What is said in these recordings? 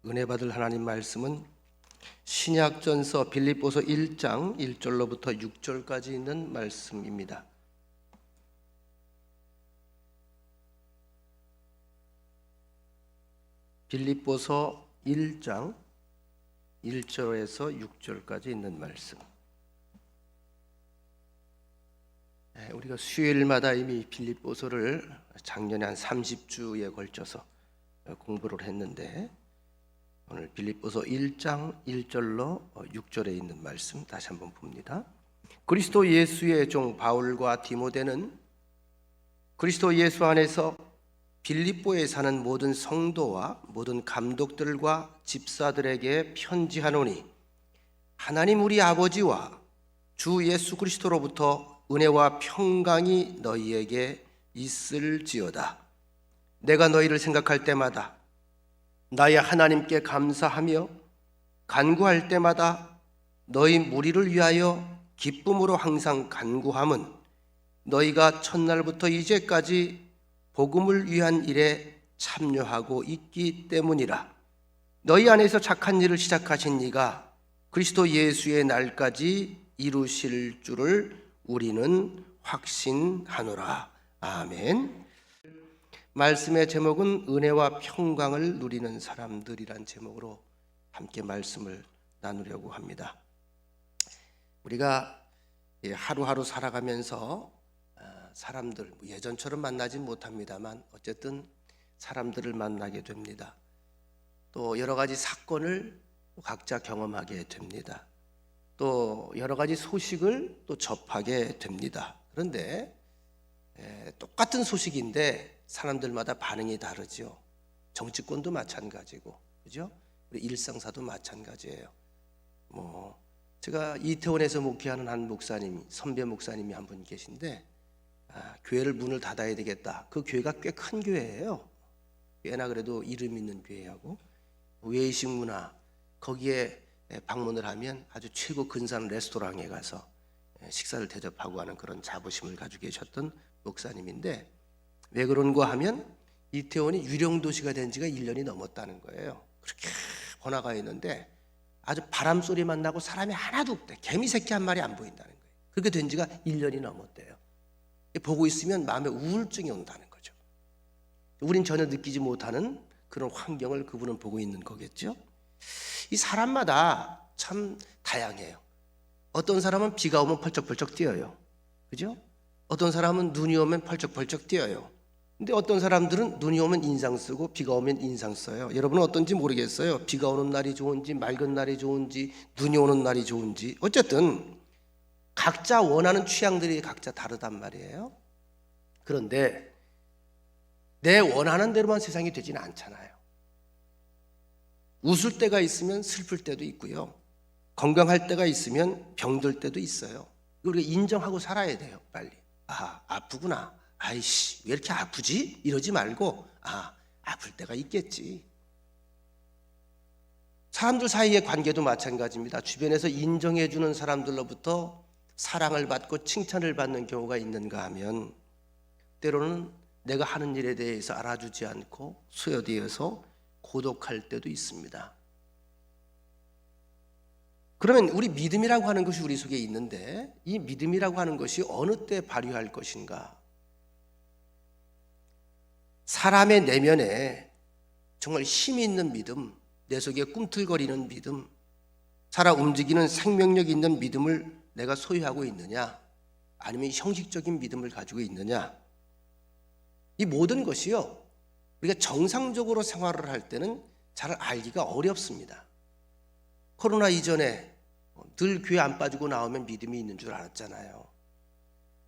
은혜 받을 하나님 말씀은 신약전서 빌립보서 1장 1절로부터 6절까지 있는 말씀입니다. 빌립보서 1장 1절에서 6절까지 있는 말씀. 우리가 수요일마다 이미 빌립보서를 작년에 한 30주에 걸쳐서 공부를 했는데, 오늘 빌립보서 1장 1절로 6절에 있는 말씀 다시 한번 봅니다. 그리스도 예수의 종 바울과 디모데는 그리스도 예수 안에서 빌립보에 사는 모든 성도와 모든 감독들과 집사들에게 편지하노니, 하나님 우리 아버지와 주 예수 그리스도로부터 은혜와 평강이 너희에게 있을지어다. 내가 너희를 생각할 때마다 나의 하나님께 감사하며 간구할 때마다 너희 무리를 위하여 기쁨으로 항상 간구함은 너희가 첫날부터 이제까지 복음을 위한 일에 참여하고 있기 때문이라. 너희 안에서 착한 일을 시작하신 이가 그리스도 예수의 날까지 이루실 줄을 우리는 확신하노라. 아멘. 말씀의 제목은 은혜와 평강을 누리는 사람들이란 제목으로 함께 말씀을 나누려고 합니다. 우리가 하루하루 살아가면서 사람들, 예전처럼 만나지 못합니다만 어쨌든 사람들을 만나게 됩니다. 또 여러 가지 사건을 각자 경험하게 됩니다. 또 여러 가지 소식을 또 접하게 됩니다. 그런데 똑같은 소식인데 사람들마다 반응이 다르죠. 정치권도 마찬가지고, 그죠? 우리 일상사도 마찬가지예요. 제가 이태원에서 목회하는 한 목사님이, 선배 목사님이 한 분 계신데, 교회를 문을 닫아야 되겠다. 그 교회가 꽤 큰 교회예요. 꽤나 그래도 이름 있는 교회하고 외식 문화, 거기에 방문을 하면 아주 최고 근사한 레스토랑에 가서 식사를 대접하고 하는 그런 자부심을 가지고 계셨던 목사님인데, 왜 그런가 하면 이태원이 유령도시가 된 지가 1년이 넘었다는 거예요. 그렇게 번화가 있는데 아주 바람소리만 나고 사람이 하나도 없대. 개미 새끼 한 마리 안 보인다는 거예요. 그렇게 된 지가 1년이 넘었대요. 보고 있으면 마음에 우울증이 온다는 거죠. 우린 전혀 느끼지 못하는 그런 환경을 그분은 보고 있는 거겠죠. 이 사람마다 참 다양해요. 어떤 사람은 비가 오면 펄쩍펄쩍 뛰어요. 그죠? 어떤 사람은 눈이 오면 펄쩍펄쩍 뛰어요. 근데 어떤 사람들은 눈이 오면 인상 쓰고 비가 오면 인상 써요. 여러분은 어떤지 모르겠어요. 비가 오는 날이 좋은지 맑은 날이 좋은지 눈이 오는 날이 좋은지, 어쨌든 각자 원하는 취향들이 각자 다르단 말이에요. 그런데 내 원하는 대로만 세상이 되지는 않잖아요. 웃을 때가 있으면 슬플 때도 있고요. 건강할 때가 있으면 병들 때도 있어요. 우리가 인정하고 살아야 돼요. 빨리. 아프구나. 아이씨, 왜 이렇게 아프지? 이러지 말고, 아플 때가 있겠지. 사람들 사이의 관계도 마찬가지입니다. 주변에서 인정해주는 사람들로부터 사랑을 받고 칭찬을 받는 경우가 있는가 하면, 때로는 내가 하는 일에 대해서 알아주지 않고 소외되어서 고독할 때도 있습니다. 그러면 우리 믿음이라고 하는 것이 우리 속에 있는데, 이 믿음이라고 하는 것이 어느 때 발휘할 것인가? 사람의 내면에 정말 힘이 있는 믿음, 내 속에 꿈틀거리는 믿음, 살아 움직이는 생명력 있는 믿음을 내가 소유하고 있느냐, 아니면 형식적인 믿음을 가지고 있느냐, 이 모든 것이요, 우리가 정상적으로 생활을 할 때는 잘 알기가 어렵습니다. 코로나 이전에 늘 교회 안 빠지고 나오면 믿음이 있는 줄 알았잖아요.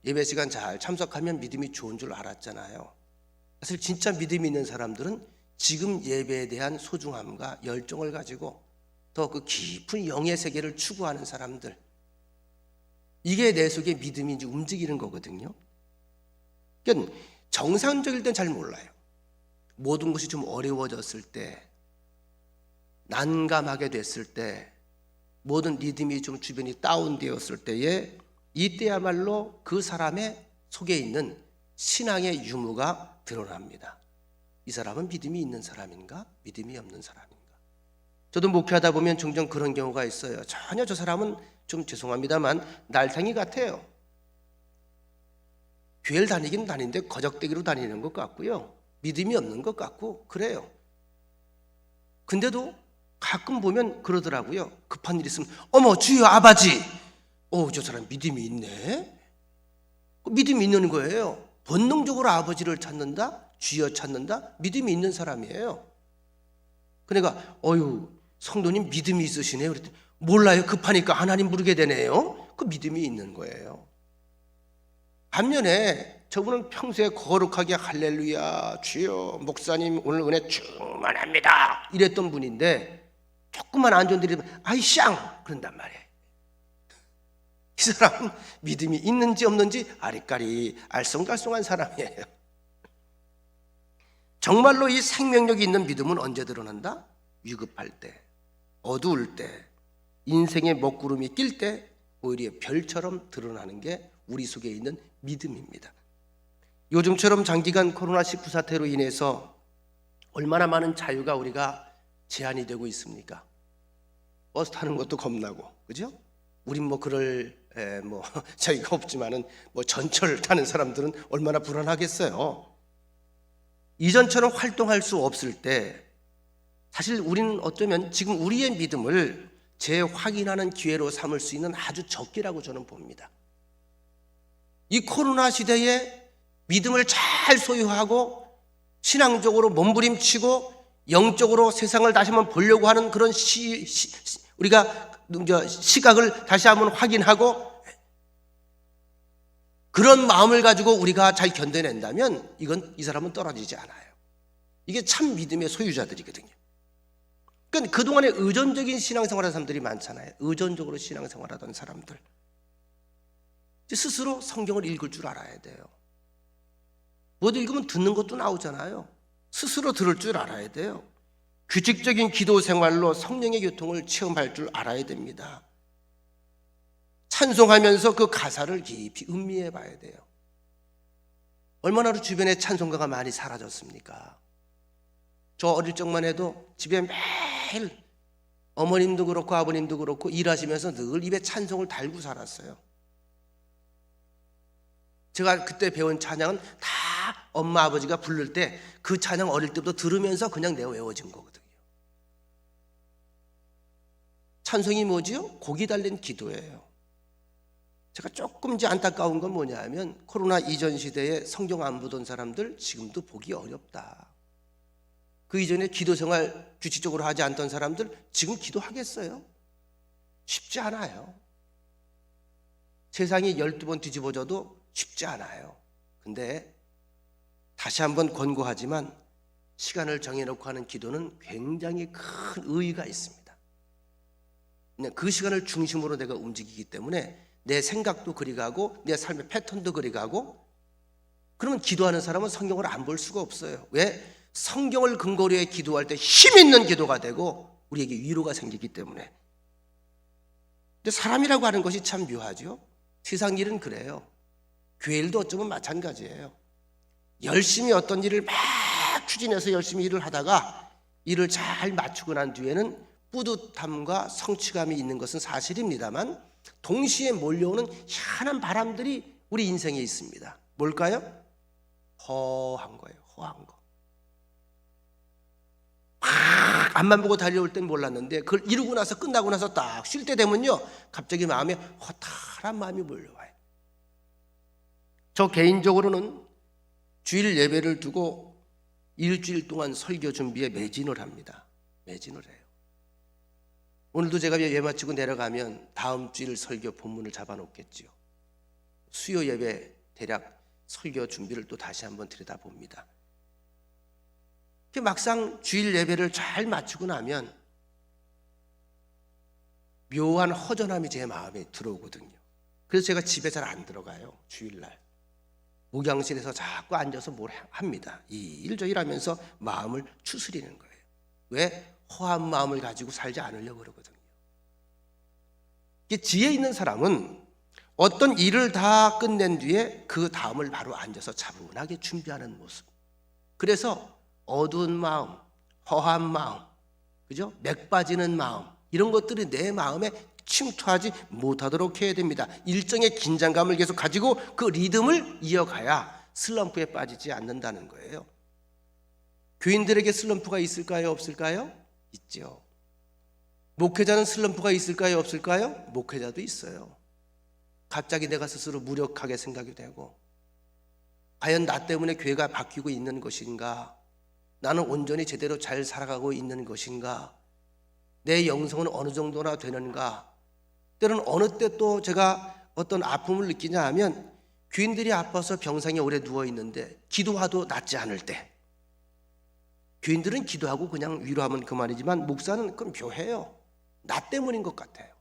예배 시간 잘 참석하면 믿음이 좋은 줄 알았잖아요. 사실 진짜 믿음이 있는 사람들은 지금 예배에 대한 소중함과 열정을 가지고 더 그 깊은 영의 세계를 추구하는 사람들, 이게 내 속에 믿음이 이제 움직이는 거거든요. 그러니까 정상적일 땐 잘 몰라요. 모든 것이 좀 어려워졌을 때, 난감하게 됐을 때, 모든 리듬이 좀 주변이 다운되었을 때에, 이때야말로 그 사람의 속에 있는 신앙의 유무가 드러납니다. 이 사람은 믿음이 있는 사람인가? 믿음이 없는 사람인가? 저도 목회하다 보면 종종 그런 경우가 있어요. 전혀 저 사람은 좀 죄송합니다만 날탱이 같아요. 교회를 다니긴 다니는데 거적대기로 다니는 것 같고요. 믿음이 없는 것 같고 그래요. 근데도 가끔 보면 그러더라고요. 급한 일 있으면 어머 주여 아버지, 저 사람 믿음이 있네. 믿음이 있는 거예요. 본능적으로 아버지를 찾는다, 주여 찾는다, 믿음이 있는 사람이에요. 그러니까 성도님 믿음이 있으시네요. 그랬더니 몰라요. 급하니까 하나님 부르게 되네요. 그 믿음이 있는 거예요. 반면에 저분은 평소에 거룩하게 할렐루야 주여 목사님 오늘 은혜 충만합니다 이랬던 분인데 조금만 안 좋은 일이 있으면 아이 쌍 그런단 말이에요. 이 사람은 믿음이 있는지 없는지 아리까리 알쏭달쏭한 사람이에요. 정말로 이 생명력이 있는 믿음은 언제 드러난다? 위급할 때, 어두울 때, 인생의 먹구름이 낄 때 오히려 별처럼 드러나는 게 우리 속에 있는 믿음입니다. 요즘처럼 장기간 코로나19 사태로 인해서 얼마나 많은 자유가 우리가 제한이 되고 있습니까? 버스 타는 것도 겁나고, 그죠? 우린 그럴 자유가 없지만은 전철 타는 사람들은 얼마나 불안하겠어요. 이전처럼 활동할 수 없을 때 사실 우리는 어쩌면 지금 우리의 믿음을 재확인하는 기회로 삼을 수 있는 아주 적기라고 저는 봅니다. 이 코로나 시대에 믿음을 잘 소유하고 신앙적으로 몸부림치고 영적으로 세상을 다시 한번 보려고 하는 그런 우리가 시각을 다시 한번 확인하고 그런 마음을 가지고 우리가 잘 견뎌낸다면 이 사람은 떨어지지 않아요. 이게 참 믿음의 소유자들이거든요. 그러니까 그동안에 의존적인 신앙생활하는 사람들이 많잖아요. 의존적으로 신앙생활하던 사람들 스스로 성경을 읽을 줄 알아야 돼요. 못 읽으면 듣는 것도 나오잖아요. 스스로 들을 줄 알아야 돼요. 규칙적인 기도 생활로 성령의 교통을 체험할 줄 알아야 됩니다. 찬송하면서 그 가사를 깊이 음미해 봐야 돼요. 얼마나 주변에 찬송가가 많이 사라졌습니까? 저 어릴 적만 해도 집에 매일 어머님도 그렇고 아버님도 그렇고 일하시면서 늘 입에 찬송을 달고 살았어요. 제가 그때 배운 찬양은 다 엄마 아버지가 부를 때 그 찬양 어릴 때부터 들으면서 그냥 내가 외워진 거거든요. 찬송이 뭐지요? 곡이 달린 기도예요. 제가 조금 이제 안타까운 건 뭐냐 하면 코로나 이전 시대에 성경 안 보던 사람들 지금도 보기 어렵다. 그 이전에 기도 생활 규칙적으로 하지 않던 사람들 지금 기도하겠어요? 쉽지 않아요. 세상이 12번 뒤집어져도 쉽지 않아요. 근데 다시 한번 권고하지만 시간을 정해놓고 하는 기도는 굉장히 큰 의의가 있습니다. 그 시간을 중심으로 내가 움직이기 때문에 내 생각도 그리 가고 내 삶의 패턴도 그리 가고 그러면 기도하는 사람은 성경을 안 볼 수가 없어요. 왜? 성경을 근거로 해 기도할 때 힘 있는 기도가 되고 우리에게 위로가 생기기 때문에. 근데 사람이라고 하는 것이 참 묘하죠. 세상 일은 그래요. 교회 일도 어쩌면 마찬가지예요. 열심히 어떤 일을 막 추진해서 열심히 일을 하다가 일을 잘 맞추고 난 뒤에는 뿌듯함과 성취감이 있는 것은 사실입니다만 동시에 몰려오는 희한한 바람들이 우리 인생에 있습니다. 뭘까요? 허한 거예요. 허한 거. 막 앞만 보고 달려올 땐 몰랐는데 그걸 이루고 나서 끝나고 나서 딱 쉴 때 되면요 갑자기 마음에 허탈한 마음이 몰려와요. 저 개인적으로는 주일 예배를 두고 일주일 동안 설교 준비에 매진을 합니다. 매진을 해요. 오늘도 제가 예배 마치고 내려가면 다음 주일 설교 본문을 잡아놓겠지요. 수요 예배 대략 설교 준비를 또 다시 한번 들여다봅니다. 막상 주일 예배를 잘 마치고 나면 묘한 허전함이 제 마음에 들어오거든요. 그래서 제가 집에 잘 안 들어가요. 주일날 목양실에서 자꾸 앉아서 뭘 합니다. 이 일 저 일 하면서 마음을 추스리는 거예요. 왜? 허한 마음을 가지고 살지 않으려고 그러거든요. 지혜 있는 사람은 어떤 일을 다 끝낸 뒤에 그 다음을 바로 앉아서 차분하게 준비하는 모습. 그래서 어두운 마음, 허한 마음, 그죠? 맥 빠지는 마음, 이런 것들이 내 마음에 침투하지 못하도록 해야 됩니다. 일정의 긴장감을 계속 가지고 그 리듬을 이어가야 슬럼프에 빠지지 않는다는 거예요. 교인들에게 슬럼프가 있을까요? 없을까요? 있죠. 목회자는 슬럼프가 있을까요? 없을까요? 목회자도 있어요. 갑자기 내가 스스로 무력하게 생각이 되고, 과연 나 때문에 교회가 바뀌고 있는 것인가? 나는 온전히 제대로 잘 살아가고 있는 것인가? 내 영성은 어느 정도나 되는가? 때로는 어느 때 또 제가 어떤 아픔을 느끼냐 하면, 교인들이 아파서 병상에 오래 누워 있는데 기도하도 낫지 않을 때, 교인들은 기도하고 그냥 위로하면 그만이지만 목사는 그럼 묘해요. 나 때문인 것 같아요.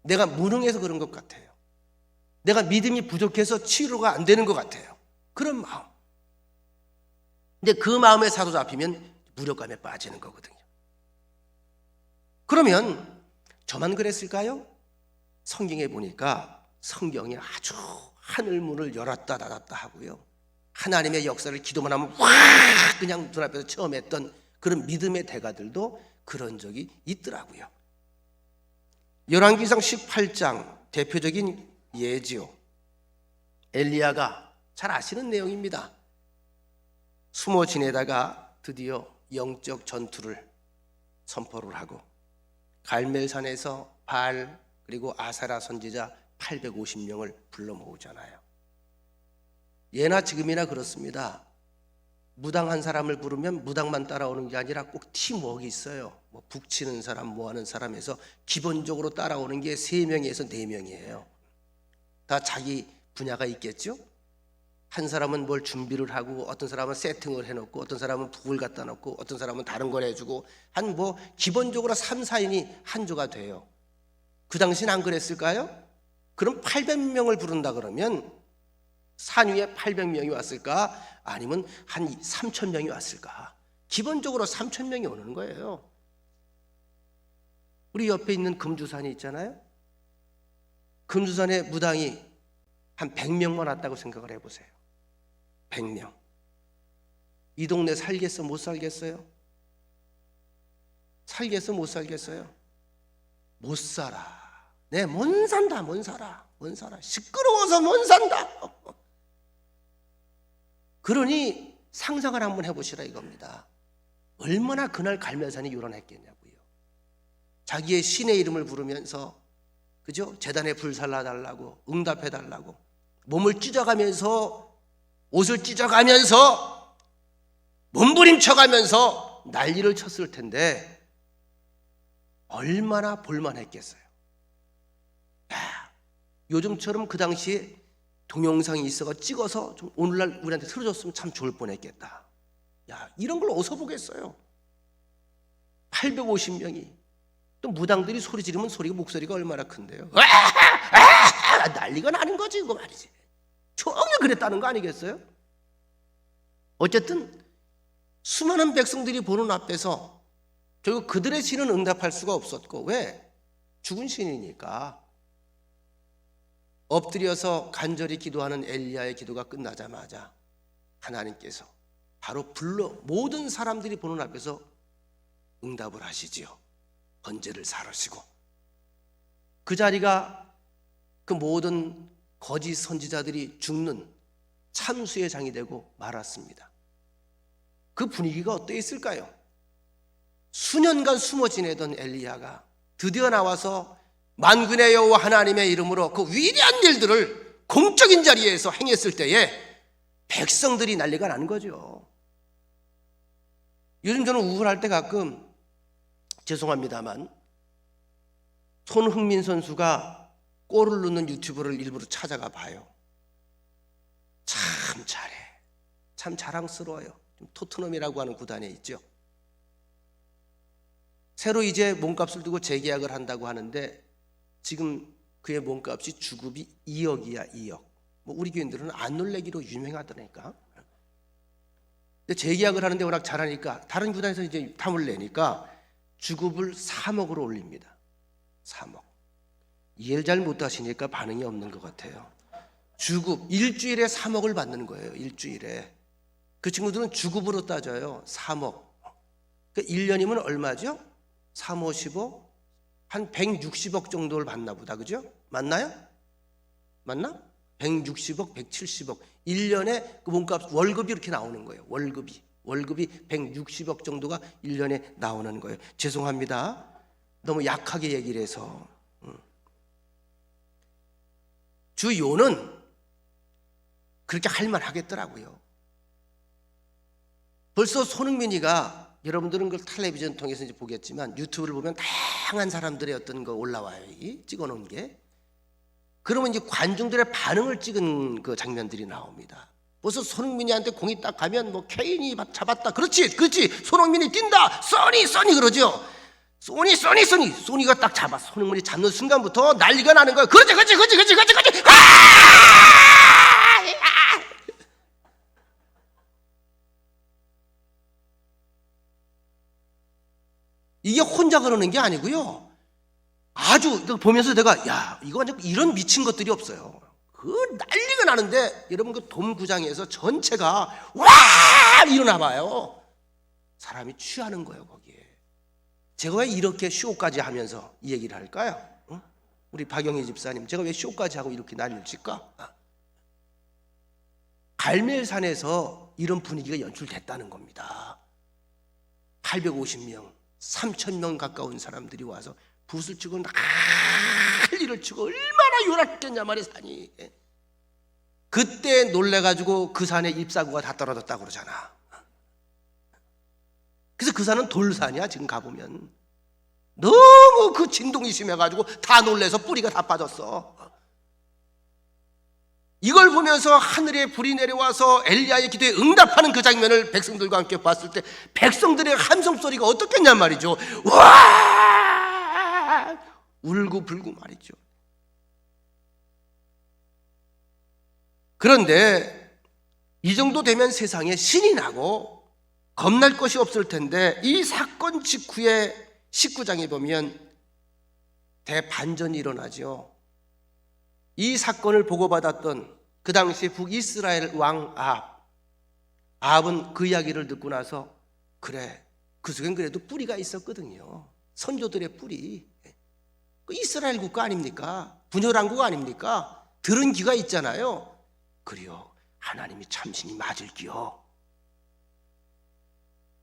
내가 무능해서 그런 것 같아요. 내가 믿음이 부족해서 치료가 안 되는 것 같아요. 그런 마음. 근데 그 마음에 사로잡히면 무력감에 빠지는 거거든요. 그러면 저만 그랬을까요? 성경에 보니까 성경이 아주 하늘문을 열었다 닫았다 하고요, 하나님의 역사를 기도만 하면 확 그냥 눈앞에서 처음 했던 그런 믿음의 대가들도 그런 적이 있더라고요. 열왕기상 18장 대표적인 예지요. 엘리야가 잘 아시는 내용입니다. 숨어 지내다가 드디어 영적 전투를 선포를 하고 갈멜산에서 바알 그리고 아사라 선지자 850명을 불러 모으잖아요. 예나 지금이나 그렇습니다. 무당 한 사람을 부르면 무당만 따라오는 게 아니라 꼭 팀워크가 있어요. 뭐 북치는 사람, 뭐 하는 사람에서 기본적으로 따라오는 게 3명에서 4명이에요. 다 자기 분야가 있겠죠? 한 사람은 뭘 준비를 하고, 어떤 사람은 세팅을 해놓고, 어떤 사람은 북을 갖다 놓고, 어떤 사람은 다른 걸 해주고, 한 뭐 기본적으로 3, 4인이 한 조가 돼요. 그 당시는 안 그랬을까요? 그럼 800명을 부른다 그러면 산 위에 800명이 왔을까? 아니면 한 3,000명이 왔을까? 기본적으로 3,000명이 오는 거예요. 우리 옆에 있는 금주산이 있잖아요. 금주산에 무당이 한 100명만 왔다고 생각을 해보세요. 100명. 이 동네 살겠어? 못 살겠어요? 살겠어? 못 살겠어요? 못 살아. 네, 못 산다, 못 살아. 못 살아. 시끄러워서 못 산다. 그러니 상상을 한번 해보시라 이겁니다. 얼마나 그날 갈멜산이 요란했겠냐고요. 자기의 신의 이름을 부르면서, 그죠? 재단에 불 살라달라고, 응답해달라고, 몸을 찢어가면서, 옷을 찢어가면서, 몸부림쳐가면서 난리를 쳤을 텐데 얼마나 볼만했겠어요. 야, 요즘처럼 그 당시에 동영상이 있어가 찍어서 좀 오늘날 우리한테 틀어줬으면 참 좋을 뻔했겠다. 야, 이런 걸 어디서 보겠어요? 850명이. 또 무당들이 소리 지르면 목소리가 얼마나 큰데요. 난리가 나는 거지 이거 말이지. 정말 그랬다는 거 아니겠어요? 어쨌든 수많은 백성들이 보는 앞에서 결국 그들의 신은 응답할 수가 없었고, 왜? 죽은 신이니까. 엎드려서 간절히 기도하는 엘리야의 기도가 끝나자마자 하나님께서 바로 모든 사람들이 보는 앞에서 응답을 하시지요. 번제를 사르시고, 그 자리가 그 모든 거짓 선지자들이 죽는 참수의 장이 되고 말았습니다. 그 분위기가 어떠했을까요? 수년간 숨어 지내던 엘리야가 드디어 나와서 만군의 여호와 하나님의 이름으로 그 위대한 일들을 공적인 자리에서 행했을 때에 백성들이 난리가 나는 거죠. 요즘 저는 우울할 때 가끔, 죄송합니다만, 손흥민 선수가 골을 넣는 유튜브를 일부러 찾아가 봐요. 참 잘해. 참 자랑스러워요. 토트넘이라고 하는 구단에 있죠. 새로 이제 몸값을 두고 재계약을 한다고 하는데 지금 그의 몸값이 주급이 2억이야, 2억. 뭐 우리 교인들은 안 놀래기로 유명하더라니까. 근데 재계약을 하는데 워낙 잘하니까 다른 구단에서 이제 탐을 내니까 주급을 3억으로 올립니다. 3억. 이해를 잘 못하시니까 반응이 없는 것 같아요. 주급, 일주일에 3억을 받는 거예요. 일주일에. 그 친구들은 주급으로 따져요. 3억. 그러니까 1년이면 얼마죠? 3, 50억, 한 160억 정도를 받나 보다. 그죠? 맞나요? 맞나? 160억, 170억. 1년에 그 몸값 월급이 이렇게 나오는 거예요. 월급이 160억 정도가 1년에 나오는 거예요. 죄송합니다. 너무 약하게 얘기를 해서. 주요는 그렇게 할만 하겠더라고요. 벌써 손흥민이가, 여러분들은 그걸 텔레비전 통해서 이제 보겠지만 유튜브를 보면 다양한 사람들의 어떤 거 올라와요. 찍어놓은 게. 그러면 이제 관중들의 반응을 찍은 그 장면들이 나옵니다. 벌써 손흥민이한테 공이 딱 가면 뭐 케인이 잡았다. 그렇지. 손흥민이 뛴다. 써니 그러죠. 써니가 딱 잡아. 손흥민이 잡는 순간부터 난리가 나는 거예요. 그렇지. 이게 혼자 그러는 게 아니고요. 아주 보면서 내가 이거 완전 이런 미친 것들이 없어요. 그 난리가 나는데 여러분 그 돔구장에서 전체가 와 일어나 봐요. 사람이 취하는 거예요 거기에. 제가 왜 이렇게 쇼까지 하면서 이 얘기를 할까요? 우리 박영희 집사님, 제가 왜 쇼까지 하고 이렇게 난리를 칠까? 갈멜산에서 이런 분위기가 연출됐다는 겁니다. 850명 3,000명 가까운 사람들이 와서 붓을 치고 난리를 치고 얼마나 요란했겠냐 말이야 산이. 그때 놀래가지고 그 산에 잎사구가 다 떨어졌다고 그러잖아. 그래서 그 산은 돌산이야. 지금 가보면 너무 그 진동이 심해가지고 다 놀래서 뿌리가 다 빠졌어. 이걸 보면서 하늘에 불이 내려와서 엘리야의 기도에 응답하는 그 장면을 백성들과 함께 봤을 때 백성들의 함성 소리가 어떻겠냔 말이죠. 와 울고불고 말이죠. 그런데 이 정도 되면 세상에 신이 나고 겁날 것이 없을 텐데 이 사건 직후에 19장에 보면 대반전이 일어나죠. 이 사건을 보고받았던 그 당시 북이스라엘 왕 아합은 그 이야기를 듣고 나서 그래, 그 속엔 그래도 뿌리가 있었거든요. 선조들의 뿌리. 그 이스라엘 국가 아닙니까? 분열왕국 아닙니까? 들은 귀가 있잖아요. 그래요, 하나님이 참신이 맞을기요.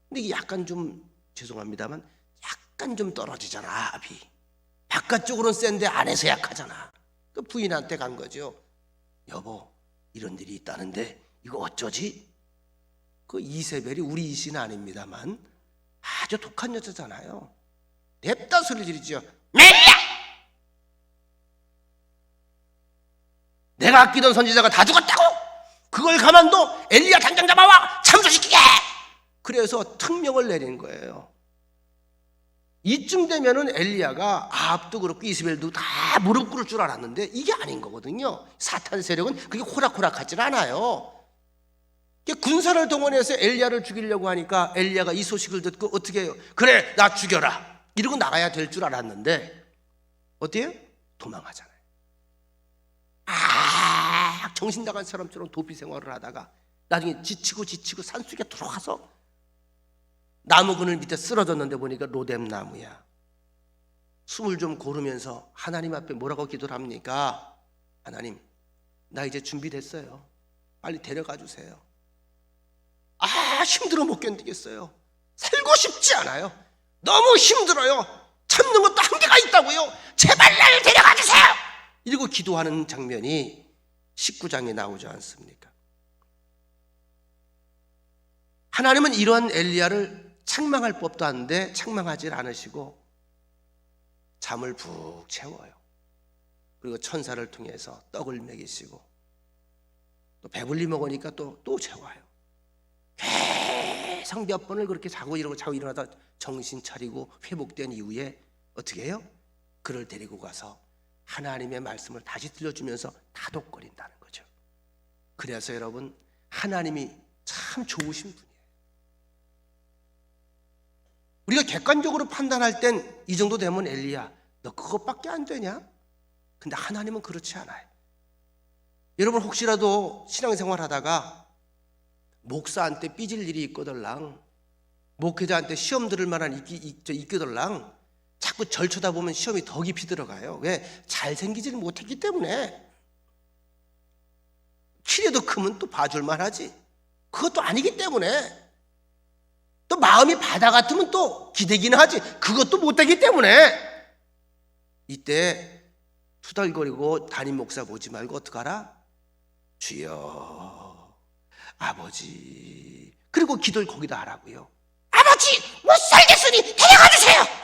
근데 이게 약간 좀 죄송합니다만 약간 좀 떨어지잖아. 아합이 바깥쪽으로는 센데 안에서 약하잖아. 그 부인한테 간 거죠. 여보, 이런 일이 있다는데 이거 어쩌지? 그 이세벨이 우리 이씨는 아닙니다만 아주 독한 여자잖아요. 냅다 소리 지르죠. 멜리야! 내가 아끼던 선지자가 다 죽었다고? 그걸 가만둬? 엘리야 당장 잡아와 참수시키게! 그래서 특명을 내린 거예요. 이쯤 되면은 엘리야가 아합도 그렇고 이스벨도 다 무릎 꿇을 줄 알았는데 이게 아닌 거거든요. 사탄 세력은 그게 호락호락하질 않아요. 군사를 동원해서 엘리야를 죽이려고 하니까 엘리야가 이 소식을 듣고 어떻게 해요? 그래, 나 죽여라 이러고 나가야 될 줄 알았는데 어때요? 도망하잖아요. 정신 나간 사람처럼 도피 생활을 하다가 나중에 지치고 산속에 들어가서 나무 그늘 밑에 쓰러졌는데 보니까 로뎀 나무야. 숨을 좀 고르면서 하나님 앞에 뭐라고 기도를 합니까? 하나님, 나 이제 준비됐어요. 빨리 데려가 주세요. 힘들어 못 견디겠어요. 살고 싶지 않아요. 너무 힘들어요. 참는 것도 한계가 있다고요. 제발 나를 데려가 주세요. 이러고 기도하는 장면이 19장에 나오지 않습니까? 하나님은 이러한 엘리야를 책망할 법도 한데 책망하지 않으시고 잠을 푹 채워요. 그리고 천사를 통해서 떡을 먹이시고 또 배불리 먹으니까 또 채워요. 계속 몇 번을 그렇게 자고 일어나다 정신 차리고 회복된 이후에 어떻게 해요? 그를 데리고 가서 하나님의 말씀을 다시 들려주면서 다독거린다는 거죠. 그래서 여러분, 하나님이 참 좋으신 분이에요. 우리가 객관적으로 판단할 땐 이 정도 되면 엘리야, 너 그것밖에 안 되냐? 근데 하나님은 그렇지 않아요. 여러분 혹시라도 신앙생활 하다가 목사한테 삐질 일이 있거들랑, 목회자한테 시험 들을 만한 있거들랑, 자꾸 절 쳐다보면 시험이 더 깊이 들어가요. 왜? 잘생기지를 못했기 때문에. 키라도 크면 또 봐줄만 하지. 그것도 아니기 때문에. 또 마음이 바다 같으면 또 기대기는 하지. 그것도 못되기 때문에. 이때 투덜거리고 담임 목사 보지 말고 어떡하라? 주여, 아버지. 그리고 기도를 거기다 하라고요. 아버지, 못 살겠으니 데려가 주세요.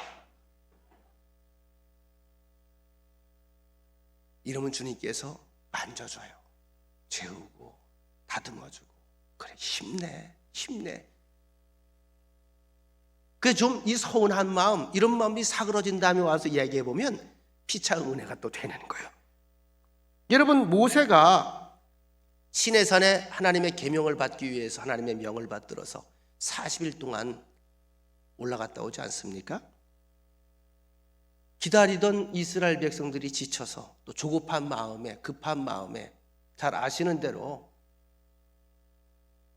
이러면 주님께서 만져줘요. 재우고 다듬어주고. 그래, 힘내, 힘내. 그 좀 이 서운한 마음, 이런 마음이 사그러진 다음에 와서 얘기해 보면 피차 은혜가 또 되는 거예요. 여러분, 모세가 시내산에 하나님의 계명을 받기 위해서 하나님의 명을 받들어서 40일 동안 올라갔다 오지 않습니까? 기다리던 이스라엘 백성들이 지쳐서 또 조급한 마음에, 급한 마음에, 잘 아시는 대로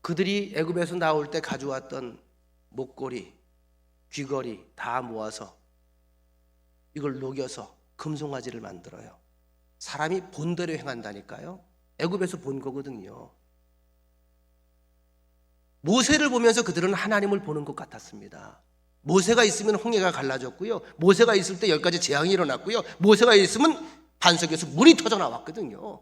그들이 애굽에서 나올 때 가져왔던 목걸이, 귀걸이 다 모아서 이걸 녹여서 금송아지를 만들어요. 사람이 본대로 행한다니까요. 애굽에서 본 거거든요. 모세를 보면서 그들은 하나님을 보는 것 같았습니다. 모세가 있으면 홍해가 갈라졌고요. 모세가 있을 때 10가지 재앙이 일어났고요. 모세가 있으면 반석에서 물이 터져 나왔거든요.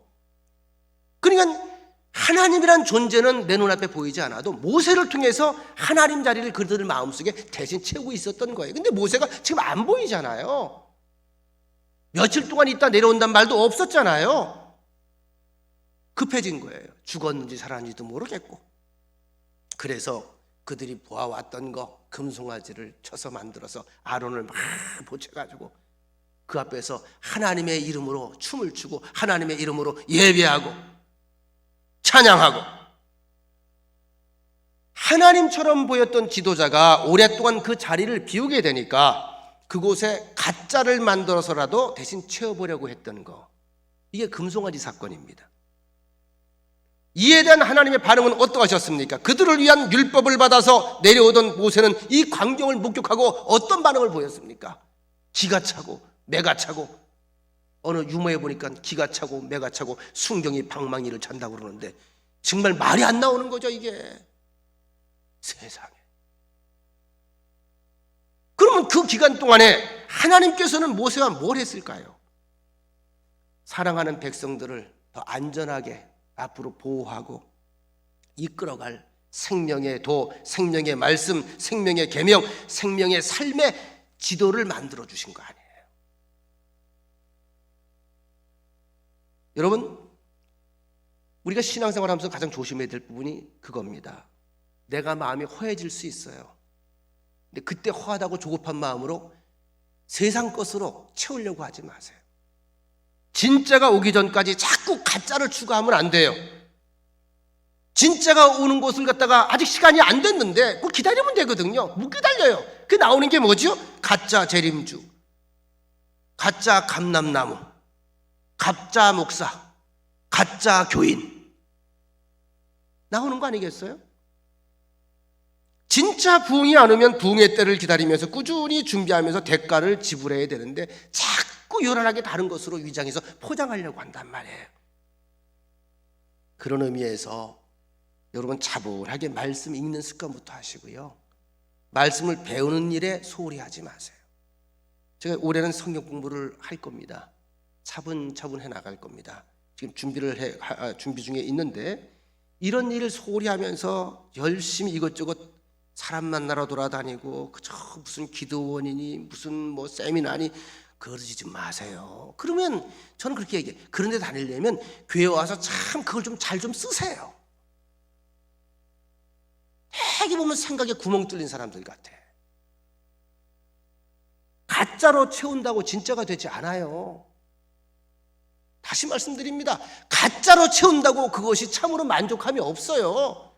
그러니까 하나님이란 존재는 내 눈앞에 보이지 않아도 모세를 통해서 하나님 자리를 그들의 마음속에 대신 채우고 있었던 거예요. 근데 모세가 지금 안 보이잖아요. 며칠 동안 있다 내려온단 말도 없었잖아요. 급해진 거예요. 죽었는지 살았는지도 모르겠고. 그래서 그들이 보아왔던 거 금송아지를 쳐서 만들어서 아론을 막 보채가지고 그 앞에서 하나님의 이름으로 춤을 추고 하나님의 이름으로 예배하고 찬양하고. 하나님처럼 보였던 지도자가 오랫동안 그 자리를 비우게 되니까 그곳에 가짜를 만들어서라도 대신 채워보려고 했던 거, 이게 금송아지 사건입니다. 이에 대한 하나님의 반응은 어떠하셨습니까? 그들을 위한 율법을 받아서 내려오던 모세는 이 광경을 목격하고 어떤 반응을 보였습니까? 기가 차고 매가 차고, 어느 유머에 보니까 기가 차고 매가 차고 순경이 방망이를 찬다고 그러는데 정말 말이 안 나오는 거죠, 이게. 세상에. 그러면 그 기간 동안에 하나님께서는 모세와 뭘 했을까요? 사랑하는 백성들을 더 안전하게 앞으로 보호하고 이끌어갈 생명의 도, 생명의 말씀, 생명의 계명, 생명의 삶의 지도를 만들어 주신 거 아니에요. 여러분, 우리가 신앙생활 하면서 가장 조심해야 될 부분이 그겁니다. 내가 마음이 허해질 수 있어요. 근데 그때 허하다고 조급한 마음으로 세상 것으로 채우려고 하지 마세요. 진짜가 오기 전까지 자꾸 가짜를 추구하면 안 돼요. 진짜가 오는 곳을 갖다가 아직 시간이 안 됐는데 그걸 기다리면 되거든요. 못 기다려요. 그 나오는 게 뭐죠? 가짜 재림주, 가짜 감람나무, 가짜 목사, 가짜 교인 나오는 거 아니겠어요? 진짜 부흥이 안 오면 부흥의 때를 기다리면서 꾸준히 준비하면서 대가를 지불해야 되는데 자꾸 요란하게 다른 것으로 위장해서 포장하려고 한단 말이에요. 그런 의미에서 여러분 차분하게 말씀 읽는 습관부터 하시고요. 말씀을 배우는 일에 소홀히 하지 마세요. 제가 올해는 성경 공부를 할 겁니다. 차분차분 해나갈 겁니다. 지금 준비 중에 있는데 이런 일을 소홀히 하면서 열심히 이것저것 사람 만나러 돌아다니고 그저 무슨 기도원이니 무슨 뭐 세미나니 그러지 마세요. 그러면 저는 그렇게 얘기해요. 그런 데 다니려면 교회 와서 참 그걸 좀 잘 좀 쓰세요. 되게 보면 생각에 구멍 뚫린 사람들 같아. 가짜로 채운다고 진짜가 되지 않아요. 다시 말씀드립니다. 가짜로 채운다고 그것이 참으로 만족함이 없어요.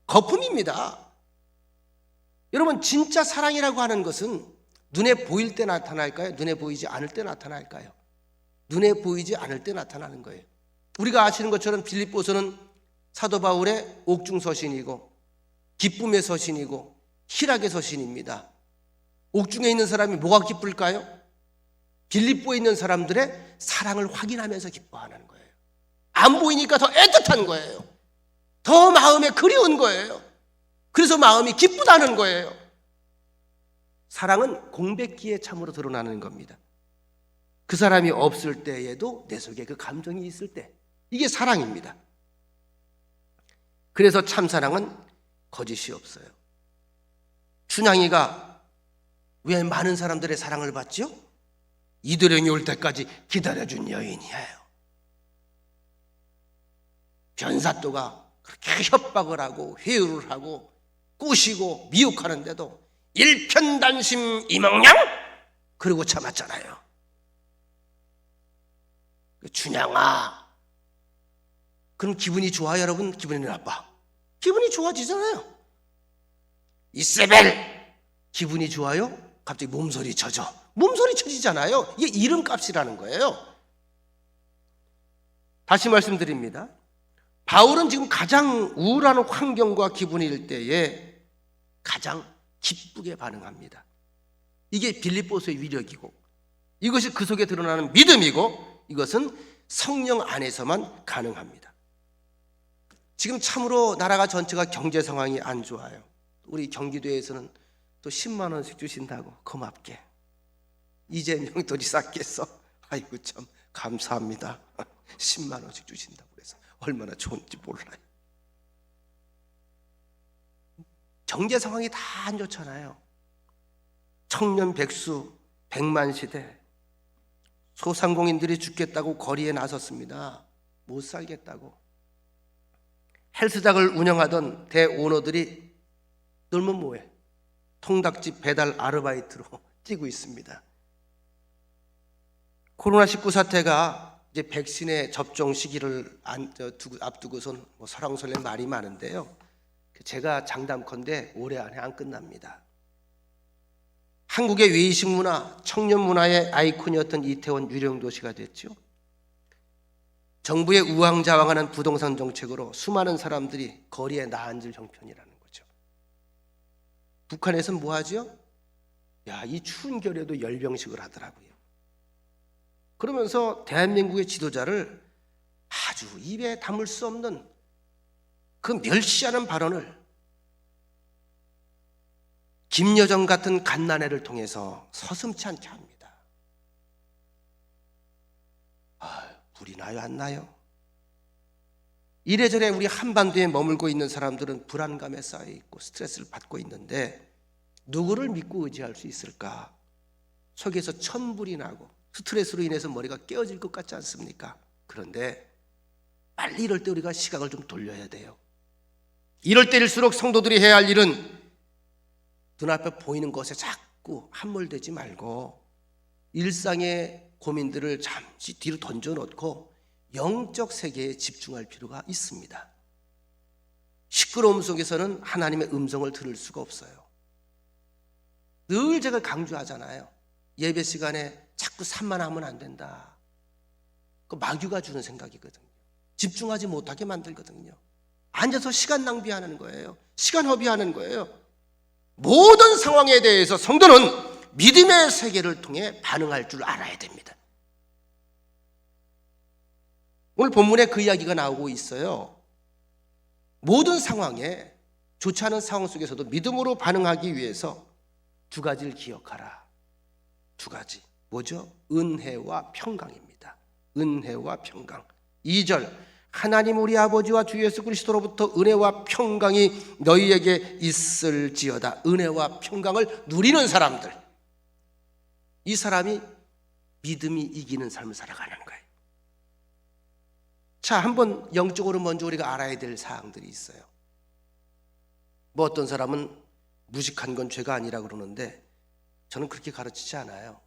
거품입니다. 여러분, 진짜 사랑이라고 하는 것은 눈에 보일 때 나타날까요? 눈에 보이지 않을 때 나타날까요? 눈에 보이지 않을 때 나타나는 거예요. 우리가 아시는 것처럼 빌립보서는 사도 바울의 옥중 서신이고 기쁨의 서신이고 희락의 서신입니다. 옥중에 있는 사람이 뭐가 기쁠까요? 빌립보에 있는 사람들의 사랑을 확인하면서 기뻐하는 거예요. 안 보이니까 더 애틋한 거예요. 더 마음에 그리운 거예요. 그래서 마음이 기쁘다는 거예요. 사랑은 공백기에 참으로 드러나는 겁니다. 그 사람이 없을 때에도 내 속에 그 감정이 있을 때, 이게 사랑입니다. 그래서 참사랑은 거짓이 없어요. 춘향이가 왜 많은 사람들의 사랑을 받죠? 이도령이 올 때까지 기다려준 여인이에요. 변사또가 그렇게 협박을 하고 회유를 하고 꼬시고 미혹하는데도 일편단심 이몽냥 그러고 참았잖아요. 춘향아, 그럼 기분이 좋아요, 여러분? 기분이 나빠? 기분이 좋아지잖아요. 이세벨, 기분이 좋아요? 갑자기 몸소리 쳐져. 몸소리 쳐지잖아요. 이게 이름값이라는 거예요. 다시 말씀드립니다. 바울은 지금 가장 우울한 환경과 기분일 때에 가장 기쁘게 반응합니다. 이게 빌립보서의 위력이고, 이것이 그 속에 드러나는 믿음이고, 이것은 성령 안에서만 가능합니다. 지금 참으로 나라가 전체가 경제 상황이 안 좋아요. 우리 경기도에서는 또 10만 원씩 주신다고 고맙게. 이재명 돈이 쌌겠어. 아이고 참 감사합니다. 10만 원씩 주신다고 그래서 얼마나 좋은지 몰라요. 경제 상황이 다 안 좋잖아요. 청년 백수 100만 시대, 소상공인들이 죽겠다고 거리에 나섰습니다. 못 살겠다고. 헬스장을 운영하던 대오너들이 놀면 뭐해? 통닭집 배달 아르바이트로 뛰고 있습니다. 코로나19 사태가 이제 백신의 접종 시기를 앞두고선 설왕설래 말이 많은데요. 제가 장담컨대 올해 안에 안 끝납니다. 한국의 외식 문화, 청년 문화의 아이콘이었던 이태원 유령도시가 됐죠. 정부의 우왕좌왕하는 부동산 정책으로 수많은 사람들이 거리에 나앉을 형편이라는 거죠. 북한에서는 뭐 하죠? 야, 이 추운 겨울에도 열병식을 하더라고요. 그러면서 대한민국의 지도자를 아주 입에 담을 수 없는 그 멸시하는 발언을 김여정 같은 갓난애를 통해서 서슴지 않게 합니다. 불이 나요, 안 나요? 이래저래 우리 한반도에 머물고 있는 사람들은 불안감에 쌓여 있고 스트레스를 받고 있는데 누구를 믿고 의지할 수 있을까? 속에서 천불이 나고 스트레스로 인해서 머리가 깨어질 것 같지 않습니까? 그런데 빨리 이럴 때 우리가 시각을 좀 돌려야 돼요. 이럴 때일수록 성도들이 해야 할 일은 눈앞에 보이는 것에 자꾸 함몰되지 말고 일상의 고민들을 잠시 뒤로 던져놓고 영적 세계에 집중할 필요가 있습니다. 시끄러움 속에서는 하나님의 음성을 들을 수가 없어요. 늘 제가 강조하잖아요. 예배 시간에 자꾸 산만하면 안 된다. 그 마귀가 주는 생각이거든요. 집중하지 못하게 만들거든요. 앉아서 시간 낭비하는 거예요. 시간 허비하는 거예요. 모든 상황에 대해서 성도는 믿음의 세계를 통해 반응할 줄 알아야 됩니다. 오늘 본문에 그 이야기가 나오고 있어요. 모든 상황에, 좋지 않은 상황 속에서도 믿음으로 반응하기 위해서 두 가지를 기억하라. 두 가지. 뭐죠? 은혜와 평강입니다. 은혜와 평강. 2절. 하나님 우리 아버지와 주 예수 그리스도로부터 은혜와 평강이 너희에게 있을지어다. 은혜와 평강을 누리는 사람들, 이 사람이 믿음이 이기는 삶을 살아가는 거예요. 자, 한번 영적으로 먼저 우리가 알아야 될 사항들이 있어요. 뭐 어떤 사람은 무식한 건 죄가 아니라 그러는데 저는 그렇게 가르치지 않아요.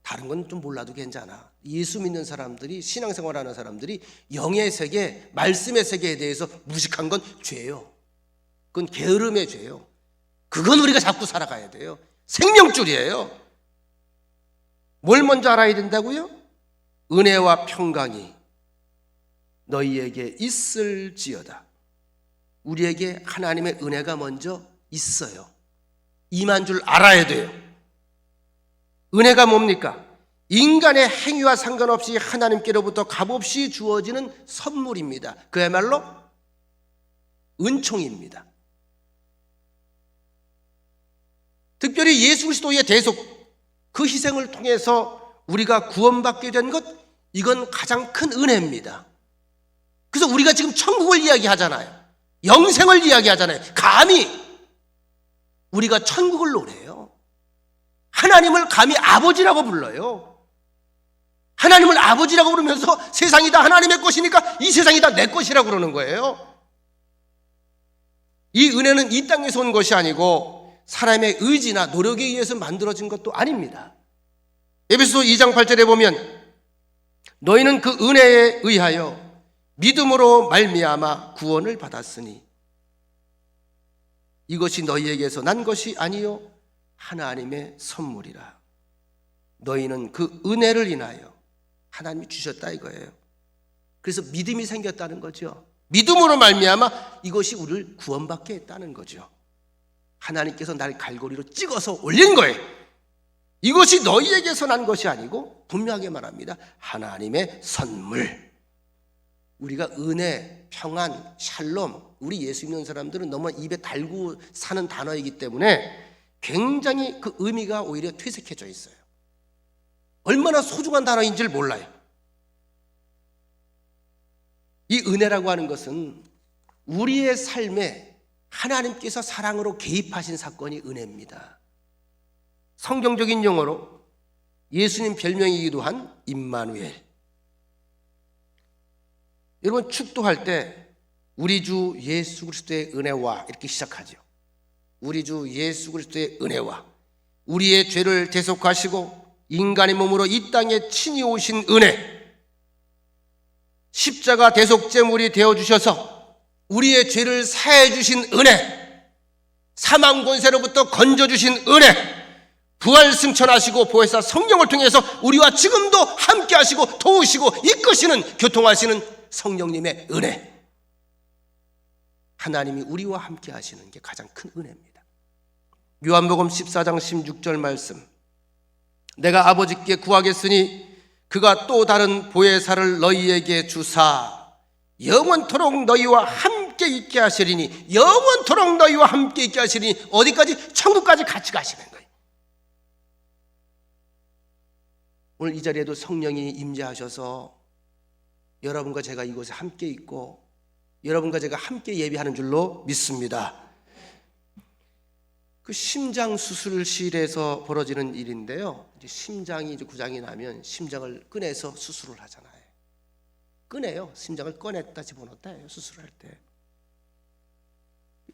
다른 건 좀 몰라도 괜찮아. 예수 믿는 사람들이, 신앙생활하는 사람들이 영의 세계, 말씀의 세계에 대해서 무식한 건 죄예요. 그건 게으름의 죄예요. 그건 우리가 잡고 살아가야 돼요. 생명줄이에요. 뭘 먼저 알아야 된다고요? 은혜와 평강이 너희에게 있을지어다. 우리에게 하나님의 은혜가 먼저 있어요. 임한 줄 알아야 돼요. 은혜가 뭡니까? 인간의 행위와 상관없이 하나님께로부터 값없이 주어지는 선물입니다. 그야말로 은총입니다. 특별히 예수 그리스도의 대속, 그 희생을 통해서 우리가 구원받게 된 것, 이건 가장 큰 은혜입니다. 그래서 우리가 지금 천국을 이야기하잖아요. 영생을 이야기하잖아요. 감히 우리가 천국을 노래요. 하나님을 감히 아버지라고 불러요. 하나님을 아버지라고 부르면서 세상이 다 하나님의 것이니까 이 세상이 다 내 것이라고 그러는 거예요. 이 은혜는 이 땅에서 온 것이 아니고 사람의 의지나 노력에 의해서 만들어진 것도 아닙니다. 에베소서 2장 8절에 보면 너희는 그 은혜에 의하여 믿음으로 말미암아 구원을 받았으니 이것이 너희에게서 난 것이 아니요 하나님의 선물이라. 너희는 그 은혜를 인하여 하나님이 주셨다 이거예요. 그래서 믿음이 생겼다는 거죠. 믿음으로 말미암아 이것이 우리를 구원받게 했다는 거죠. 하나님께서 날 갈고리로 찍어서 올린 거예요. 이것이 너희에게서 난 것이 아니고 분명하게 말합니다. 하나님의 선물. 우리가 은혜, 평안, 샬롬, 우리 예수 믿는 사람들은 너무 입에 달고 사는 단어이기 때문에 굉장히 그 의미가 오히려 퇴색해져 있어요. 얼마나 소중한 단어인지를 몰라요. 이 은혜라고 하는 것은 우리의 삶에 하나님께서 사랑으로 개입하신 사건이 은혜입니다. 성경적인 용어로 예수님 별명이기도 한 임마누엘. 여러분 축도할 때 우리 주 예수 그리스도의 은혜와 이렇게 시작하죠. 우리 주 예수 그리스도의 은혜와 우리의 죄를 대속하시고 인간의 몸으로 이 땅에 친히 오신 은혜, 십자가 대속제물이 되어주셔서 우리의 죄를 사해 주신 은혜, 사망 권세로부터 건져주신 은혜, 부활 승천하시고 보혜사 성령을 통해서 우리와 지금도 함께 하시고 도우시고 이끄시는 교통하시는 성령님의 은혜. 하나님이 우리와 함께 하시는 게 가장 큰 은혜입니다. 요한복음 14장 16절 말씀, 내가 아버지께 구하겠으니 그가 또 다른 보혜사를 너희에게 주사 영원토록 너희와 함께 있게 하시리니, 영원토록 너희와 함께 있게 하시리니 어디까지? 천국까지 같이 가시는 거예요. 오늘 이 자리에도 성령이 임재하셔서 여러분과 제가 이곳에 함께 있고 여러분과 제가 함께 예배하는 줄로 믿습니다. 그 심장 수술실에서 벌어지는 일인데요. 이제 심장이 이제 구장이 나면 심장을 꺼내서 수술을 하잖아요. 꺼내요. 심장을 꺼냈다 집어넣었다 해요. 수술할 때.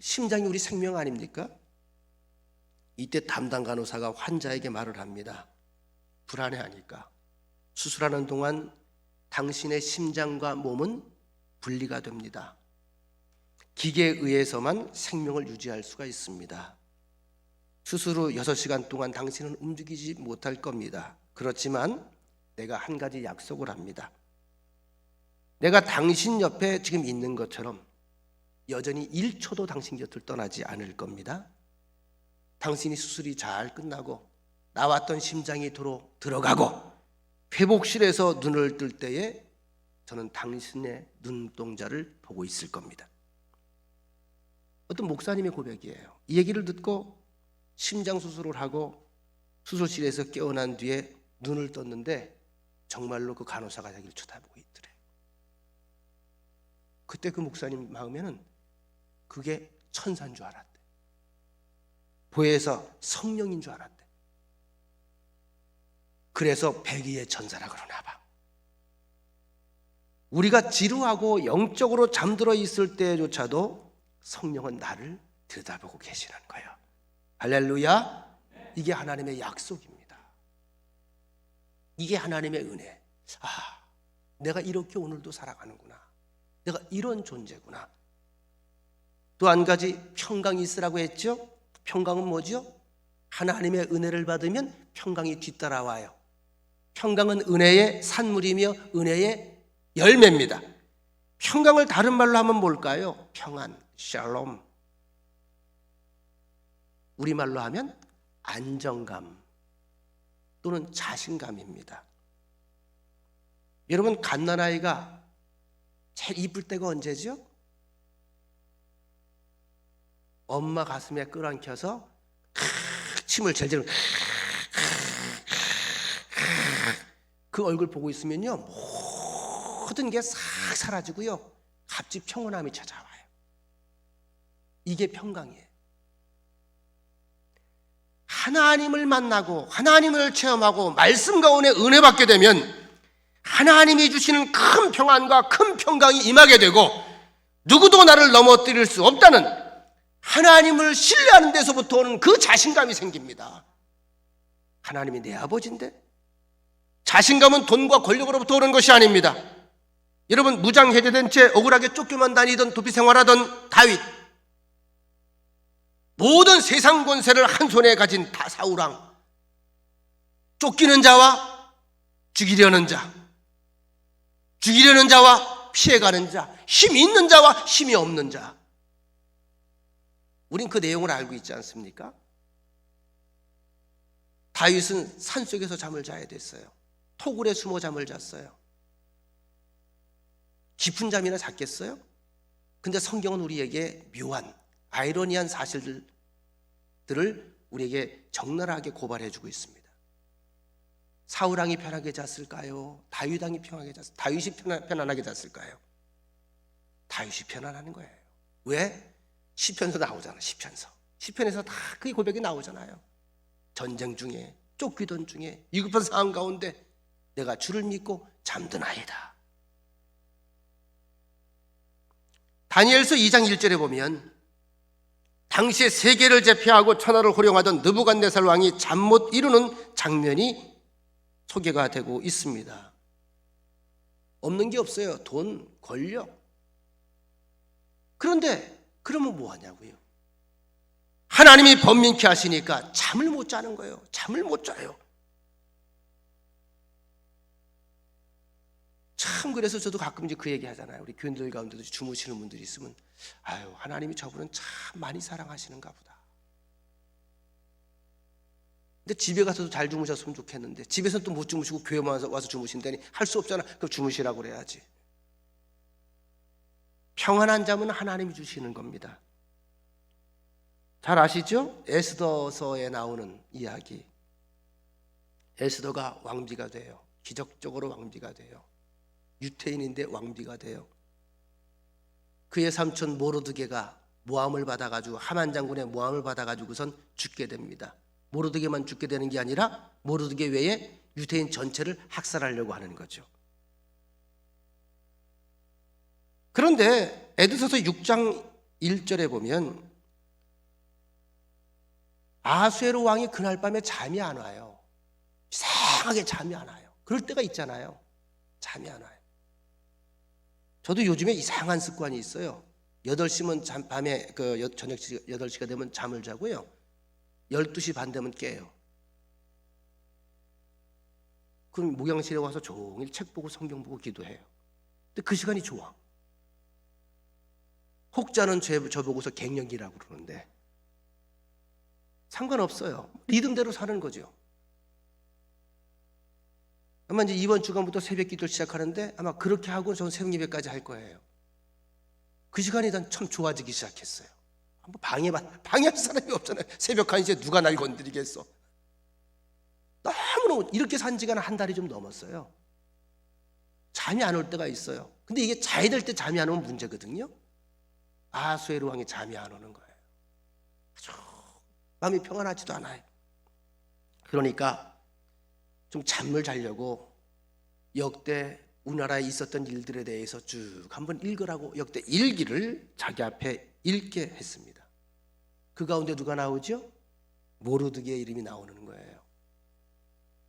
심장이 우리 생명 아닙니까? 이때 담당 간호사가 환자에게 말을 합니다. 불안해하니까 수술하는 동안 당신의 심장과 몸은 분리가 됩니다. 기계에 의해서만 생명을 유지할 수가 있습니다. 수술 후 6시간 동안 당신은 움직이지 못할 겁니다. 그렇지만 내가 한 가지 약속을 합니다. 내가 당신 옆에 지금 있는 것처럼 여전히 1초도 당신 곁을 떠나지 않을 겁니다. 당신이 수술이 잘 끝나고 나왔던 심장이 도로 들어가고 회복실에서 눈을 뜰 때에 저는 당신의 눈동자를 보고 있을 겁니다. 어떤 목사님의 고백이에요. 이 얘기를 듣고 심장 수술을 하고 수술실에서 깨어난 뒤에 눈을 떴는데 정말로 그 간호사가 자기를 쳐다보고 있더래요. 그때 그 목사님 마음에는 그게 천사인 줄 알았대. 보혜사 성령인 줄 알았대. 그래서 백의의 천사라 그러나 봐. 우리가 지루하고 영적으로 잠들어 있을 때조차도 성령은 나를 들여다보고 계시는 거예요. 할렐루야. 이게 하나님의 약속입니다. 이게 하나님의 은혜. 아, 내가 이렇게 오늘도 살아가는구나. 내가 이런 존재구나. 또 한 가지 평강이 있으라고 했죠. 평강은 뭐죠? 하나님의 은혜를 받으면 평강이 뒤따라와요. 평강은 은혜의 산물이며 은혜의 열매입니다. 평강을 다른 말로 하면 뭘까요? 평안, 샬롬. 우리말로 하면 안정감, 또 또는 자신감입니다. 여러분, 갓난아이가 제일 이쁠 때가 언제죠? 엄마 가슴에 끌어안혀서 침을 절절 그 얼굴 보고 있으면요, 모든 게 싹 사라지고요, 갑자기 평온함이 찾아와요. 이게 평강이에요. 하나님을 만나고 하나님을 체험하고 말씀 가운데 은혜 받게 되면 하나님이 주시는 큰 평안과 큰 평강이 임하게 되고, 누구도 나를 넘어뜨릴 수 없다는 하나님을 신뢰하는 데서부터 오는 그 자신감이 생깁니다. 하나님이 내 아버지인데. 자신감은 돈과 권력으로부터 오는 것이 아닙니다. 여러분, 무장해제된 채 억울하게 쫓겨만 다니던 도피 생활하던 다윗, 모든 세상 권세를 한 손에 가진 사울왕, 쫓기는 자와 죽이려는 자, 죽이려는 자와 피해가는 자, 힘이 있는 자와 힘이 없는 자. 우린 그 내용을 알고 있지 않습니까? 다윗은 산속에서 잠을 자야 됐어요. 토굴에 숨어 잠을 잤어요. 깊은 잠이나 잤겠어요? 근데 성경은 우리에게 묘한 아이러니한 사실들을 우리에게 적나라하게 고발해주고 있습니다. 사울왕이 편하게 잤을까요? 다윗왕이 편하게 잤을까요? 다윗이 편안하게 잤을까요? 다윗이 편안한 거예요. 왜? 시편에서 나오잖아요. 시편에서 다 그 고백이 나오잖아요. 전쟁 중에, 쫓기던 중에, 위급한 상황 가운데 내가 주를 믿고 잠드나이다. 다니엘서 2장 1절에 보면 당시에 세계를 제패하고 천하를 호령하던 느부갓네살 왕이 잠 못 이루는 장면이 소개가 되고 있습니다. 없는 게 없어요. 돈, 권력. 그런데 그러면 뭐 하냐고요? 하나님이 번민케 하시니까 잠을 못 자는 거예요. 잠을 못 자요. 참, 그래서 저도 가끔 이제 그 얘기 하잖아요. 우리 교인들 가운데도 주무시는 분들이 있으면, 아유, 하나님이 저분은 참 많이 사랑하시는가 보다. 근데 집에 가서도 잘 주무셨으면 좋겠는데, 집에서 또 못 주무시고 교회만 와서 주무신다니 할 수 없잖아. 그럼 주무시라고 그래야지. 평안한 잠은 하나님이 주시는 겁니다. 잘 아시죠? 에스더서에 나오는 이야기. 에스더가 왕비가 돼요. 기적적으로 왕비가 돼요. 유태인인데 왕비가 돼요. 그의 삼촌 모르드게가 모함을 받아가지고, 하만 장군의 모함을 받아가지고선 죽게 됩니다. 모르드게만 죽게 되는 게 아니라 모르드게 외에 유태인 전체를 학살하려고 하는 거죠. 그런데 에스더서 6장 1절에 보면 아수에로 왕이 그날 밤에 잠이 안 와요. 이상하게 잠이 안 와요. 그럴 때가 있잖아요. 잠이 안 와요. 저도 요즘에 이상한 습관이 있어요. 8시면 밤에 저녁 8시가 되면 잠을 자고요, 12시 반 되면 깨요. 그럼 목양실에 와서 종일 책 보고 성경 보고 기도해요. 근데 그 시간이 좋아. 혹자는 저보고서 갱년기라고 그러는데 상관없어요. 리듬대로 사는 거죠. 아마 이제 이번 주간부터 새벽 기도를 시작하는데 아마 그렇게 하고 저는 새벽 예배까지 할 거예요. 그 시간이 난 참 좋아지기 시작했어요. 방해할 사람이 없잖아요. 새벽 1시에 누가 날 건드리겠어. 너무너무 이렇게 산 지가 한 달이 좀 넘었어요. 잠이 안 올 때가 있어요. 근데 이게 자야 될 때 잠이 안 오면 문제거든요. 아수에로 왕이 잠이 안 오는 거예요. 아주 마음이 평안하지도 않아요. 그러니까 좀 잠을 자려고 역대 우리나라에 있었던 일들에 대해서 쭉 한번 읽으라고 역대 일기를 자기 앞에 읽게 했습니다. 그 가운데 누가 나오죠? 모르드게의 이름이 나오는 거예요.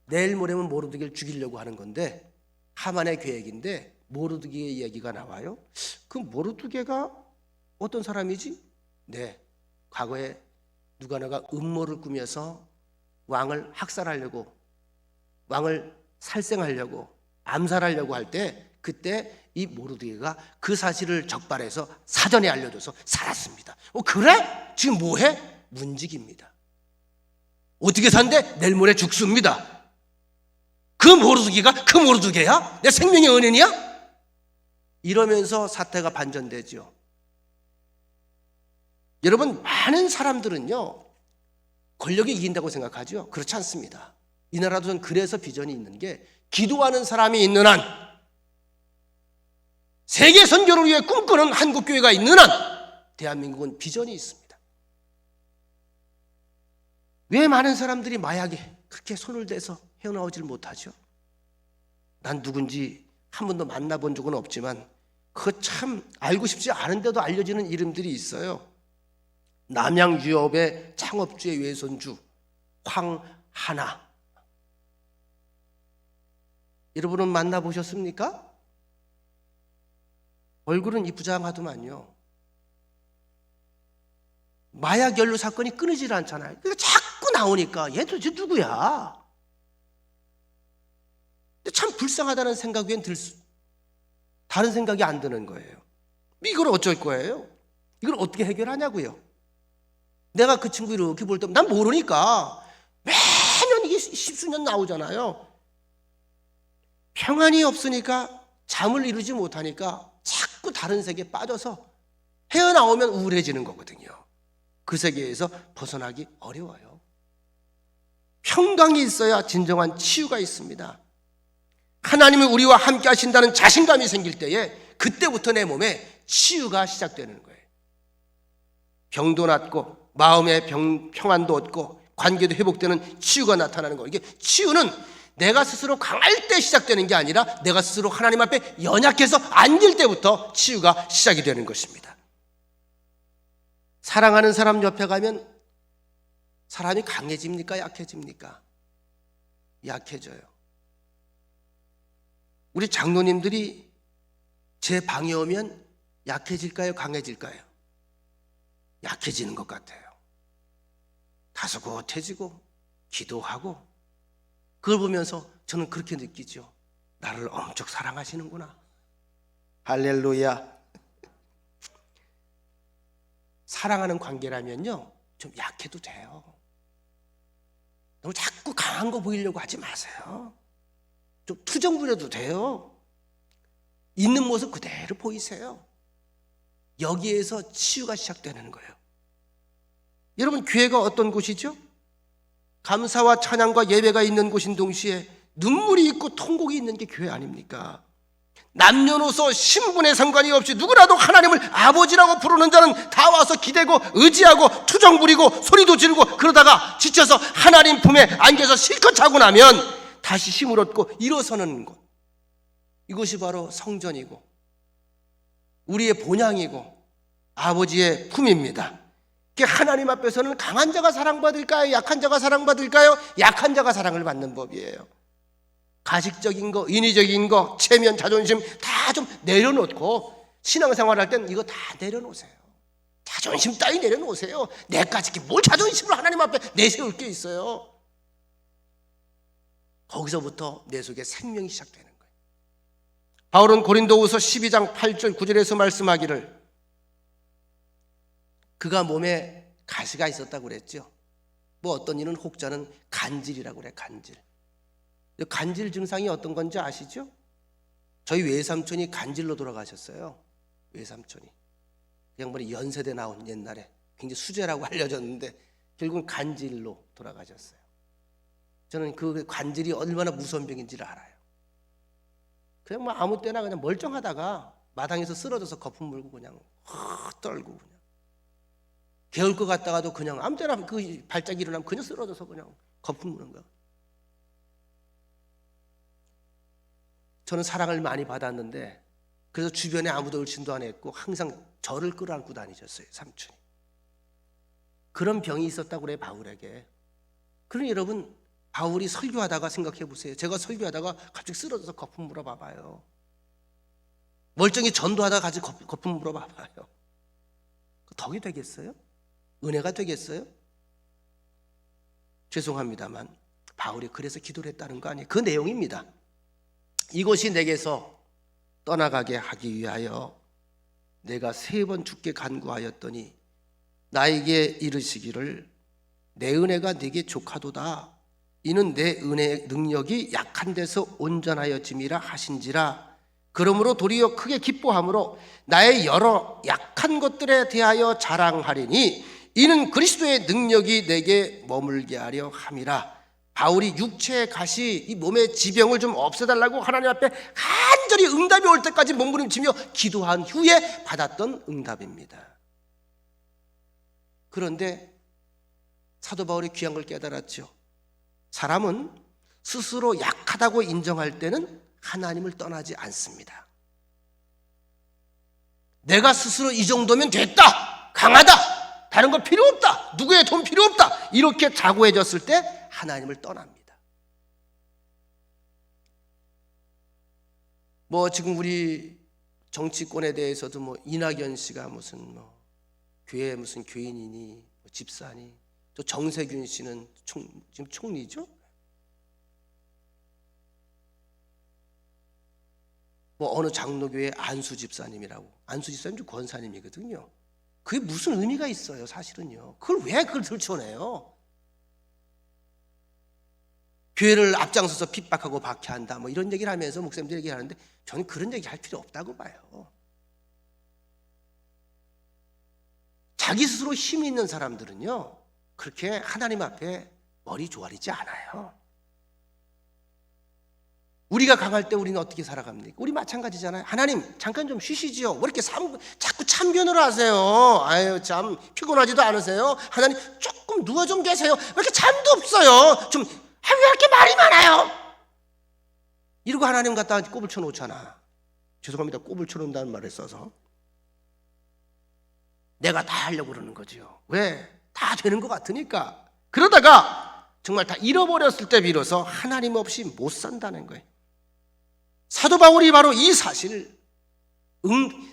내일 모레면 모르드게를 죽이려고 하는 건데, 하만의 계획인데 모르드게의 이야기가 나와요. 그 모르드게가 어떤 사람이지? 네, 과거에 누가나가 음모를 꾸며서 왕을 학살하려고, 왕을 살생하려고, 암살하려고 할 때, 그때 이 모르드게가 그 사실을 적발해서 사전에 알려줘서 살았습니다. 그래? 지금 뭐해? 문직입니다. 어떻게 산대? 내일 모레 죽습니다. 모르두기가 그 모르두개야? 내 생명의 은인이야? 이러면서 사태가 반전되죠. 여러분, 많은 사람들은요 권력이 이긴다고 생각하죠. 그렇지 않습니다. 이 나라도 전 그래서 비전이 있는 게, 기도하는 사람이 있는 한, 세계 선교를 위해 꿈꾸는 한국교회가 있는 한 대한민국은 비전이 있습니다. 왜 많은 사람들이 마약에 그렇게 손을 대서 헤어나오질 못하죠? 난 누군지 한 번도 만나본 적은 없지만 그거 참 알고 싶지 않은데도 알려지는 이름들이 있어요. 남양유업의 창업주의 외손주 황하나, 여러분은 만나보셨습니까? 얼굴은 이쁘장하더만요. 마약 연루 사건이 끊이질 않잖아요. 그러니까 자꾸 나오니까 얘 도대체 누구야? 근데 참 불쌍하다는 생각 외엔 다른 생각이 안 드는 거예요. 이걸 어쩔 거예요? 이걸 어떻게 해결하냐고요? 내가 그 친구 이렇게 볼 때 난 모르니까 매년 이게 십수년 나오잖아요. 평안이 없으니까, 잠을 이루지 못하니까 자꾸 다른 세계에 빠져서 헤어나오면 우울해지는 거거든요. 그 세계에서 벗어나기 어려워요. 평강이 있어야 진정한 치유가 있습니다. 하나님이 우리와 함께 하신다는 자신감이 생길 때에 그때부터 내 몸에 치유가 시작되는 거예요. 병도 낫고 마음의 평안도 얻고 관계도 회복되는 치유가 나타나는 거예요. 이게 치유는 내가 스스로 강할 때 시작되는 게 아니라 내가 스스로 하나님 앞에 연약해서 앉을 때부터 치유가 시작이 되는 것입니다. 사랑하는 사람 옆에 가면 사람이 강해집니까? 약해집니까? 약해져요. 우리 장로님들이 제 방에 오면 약해질까요? 강해질까요? 약해지는 것 같아요. 다소곳해지고 기도하고, 그걸 보면서 저는 그렇게 느끼죠. 나를 엄청 사랑하시는구나. 할렐루야. 사랑하는 관계라면요 좀 약해도 돼요. 너무 자꾸 강한 거 보이려고 하지 마세요. 좀 투정 부려도 돼요. 있는 모습 그대로 보이세요. 여기에서 치유가 시작되는 거예요. 여러분, 교회가 어떤 곳이죠? 감사와 찬양과 예배가 있는 곳인 동시에 눈물이 있고 통곡이 있는 게 교회 아닙니까? 남녀노소 신분에 상관이 없이 누구라도 하나님을 아버지라고 부르는 자는 다 와서 기대고 의지하고 투정 부리고 소리도 지르고, 그러다가 지쳐서 하나님 품에 안겨서 실컷 자고 나면 다시 힘을 얻고 일어서는 곳, 이것이 바로 성전이고 우리의 본향이고 아버지의 품입니다. 하나님 앞에서는 강한 자가 사랑받을까요? 약한 자가 사랑받을까요? 약한 자가 사랑을 받는 법이에요. 가식적인 거, 인위적인 거, 체면, 자존심 다 좀 내려놓고 신앙생활 할 땐 이거 다 내려놓으세요. 자존심 따위 내려놓으세요. 내까지 뭘 자존심을 하나님 앞에 내세울 게 있어요. 거기서부터 내 속에 생명이 시작되는 거예요. 바울은 고린도후서 12장 8절 9절에서 말씀하기를, 그가 몸에 가시가 있었다고 그랬죠. 뭐 어떤 이는 혹자는 간질이라고 그래. 간질 증상이 어떤 건지 아시죠? 저희 외삼촌이 간질로 돌아가셨어요. 외삼촌이 그 양반이 연세대 나온 옛날에 굉장히 수재라고 알려졌는데 결국은 간질로 돌아가셨어요. 저는 그 간질이 얼마나 무서운 병인지를 알아요. 그냥 뭐 아무 때나 그냥 멀쩡하다가 마당에서 쓰러져서 거품 물고 그냥 떨고, 그냥 개울 것 같다가도 그냥 아무 때나 그 발작이 일어나면 그냥 쓰러져서 그냥 거품 무는 거야. 저는 사랑을 많이 받았는데 그래서 주변에 아무도 의심도 안 했고 항상 저를 끌어안고 다니셨어요, 삼촌이. 그런 병이 있었다고 그래요, 바울에게. 그러니 여러분, 바울이 설교하다가 생각해 보세요. 제가 설교하다가 갑자기 쓰러져서 거품 물어 봐봐요. 멀쩡히 전도하다가 같이 거품 물어 봐봐요. 덕이 되겠어요? 은혜가 되겠어요? 죄송합니다만 바울이 그래서 기도를 했다는 거 아니에요. 그 내용입니다. 이것이 내게서 떠나가게 하기 위하여 내가 3번 주께 간구하였더니 나에게 이르시기를 내 은혜가 네게 족하도다. 이는 내 은혜의 능력이 약한 데서 온전하여짐이라 하신지라. 그러므로 도리어 크게 기뻐함으로 나의 여러 약한 것들에 대하여 자랑하리니 이는 그리스도의 능력이 내게 머물게 하려 함이라. 바울이 육체의 가시, 이 몸의 지병을 좀 없애달라고 하나님 앞에 간절히 응답이 올 때까지 몸부림치며 기도한 후에 받았던 응답입니다. 그런데 사도 바울이 귀한 걸 깨달았죠. 사람은 스스로 약하다고 인정할 때는 하나님을 떠나지 않습니다. 내가 스스로 이 정도면 됐다, 강하다, 다른 거 필요 없다, 누구의 돈 필요 없다, 이렇게 자고해졌을 때 하나님을 떠납니다. 지금 우리 정치권에 대해서도 이낙연 씨가 무슨 교회 무슨 교인이니 집사니, 또 정세균 씨는 지금 총리죠. 어느 장로교회 안수 집사님이라고, 안수 집사님 좀 권사님이거든요. 그게 무슨 의미가 있어요, 사실은요. 그걸 들춰내요? 교회를 앞장서서 핍박하고 박해한다, 이런 얘기를 하면서 목사님들 얘기하는데 저는 그런 얘기 할 필요 없다고 봐요. 자기 스스로 힘이 있는 사람들은요, 그렇게 하나님 앞에 머리 조아리지 않아요. 우리가 강할 때 우리는 어떻게 살아갑니까? 우리 마찬가지잖아요. 하나님 잠깐 좀 쉬시지요. 왜 이렇게 자꾸 참견을 하세요? 아유, 참 피곤하지도 않으세요? 하나님 조금 누워 좀 계세요. 왜 이렇게 잠도 없어요? 왜 이렇게 말이 많아요? 이러고 하나님 갖다 꼽을 쳐놓잖아. 죄송합니다, 꼽을 쳐놓는다는 말을 써서. 내가 다 하려고 그러는 거죠. 왜? 다 되는 것 같으니까. 그러다가 정말 다 잃어버렸을 때 비로소 하나님 없이 못 산다는 거예요. 사도 바울이 바로 이 사실,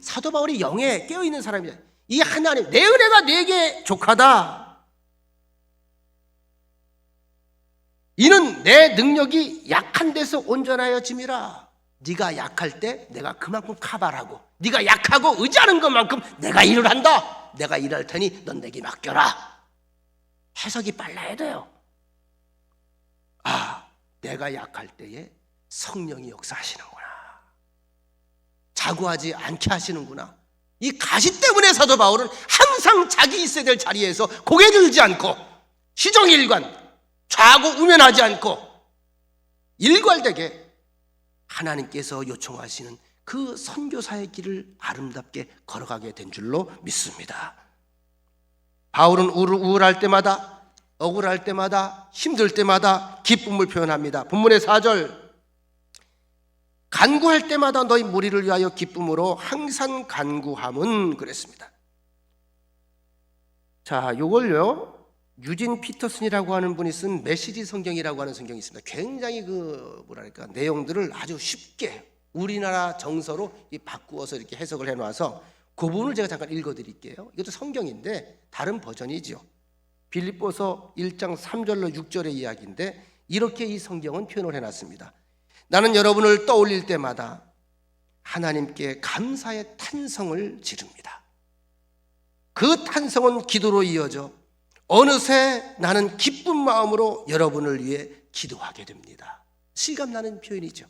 사도 바울이 영에 깨어있는 사람이야. 이 하나님, 내 은혜가 내게 족하다. 이는 내 능력이 약한 데서 온전하여짐이라. 네가 약할 때 내가 그만큼 카바라고, 네가 약하고 의지하는 것만큼 내가 일을 한다. 내가 일할 테니 넌 내게 맡겨라. 해석이 빨라야 돼요. 내가 약할 때에 성령이 역사하시는구나. 자고하지 않게 하시는구나. 이 가시 때문에 사도 바울은 항상 자기 있어야 될 자리에서 고개 들지 않고 시종일관 좌고 우면하지 않고 일괄되게 하나님께서 요청하시는 그 선교사의 길을 아름답게 걸어가게 된 줄로 믿습니다. 바울은 우울할 때마다, 억울할 때마다, 힘들 때마다 기쁨을 표현합니다. 본문의 4절, 간구할 때마다 너희 무리를 위하여 기쁨으로 항상 간구함은, 그랬습니다. 자, 요걸요, 유진 피터슨이라고 하는 분이 쓴 메시지 성경이라고 하는 성경이 있습니다. 굉장히 내용들을 아주 쉽게 우리나라 정서로 바꾸어서 이렇게 해석을 해놔서 그 부분을 제가 잠깐 읽어드릴게요. 이것도 성경인데 다른 버전이죠. 빌립보서 1장 3절로 6절의 이야기인데 이렇게 이 성경은 표현을 해놨습니다. 나는 여러분을 떠올릴 때마다 하나님께 감사의 탄성을 지릅니다. 그 탄성은 기도로 이어져 어느새 나는 기쁜 마음으로 여러분을 위해 기도하게 됩니다. 실감나는 표현이죠.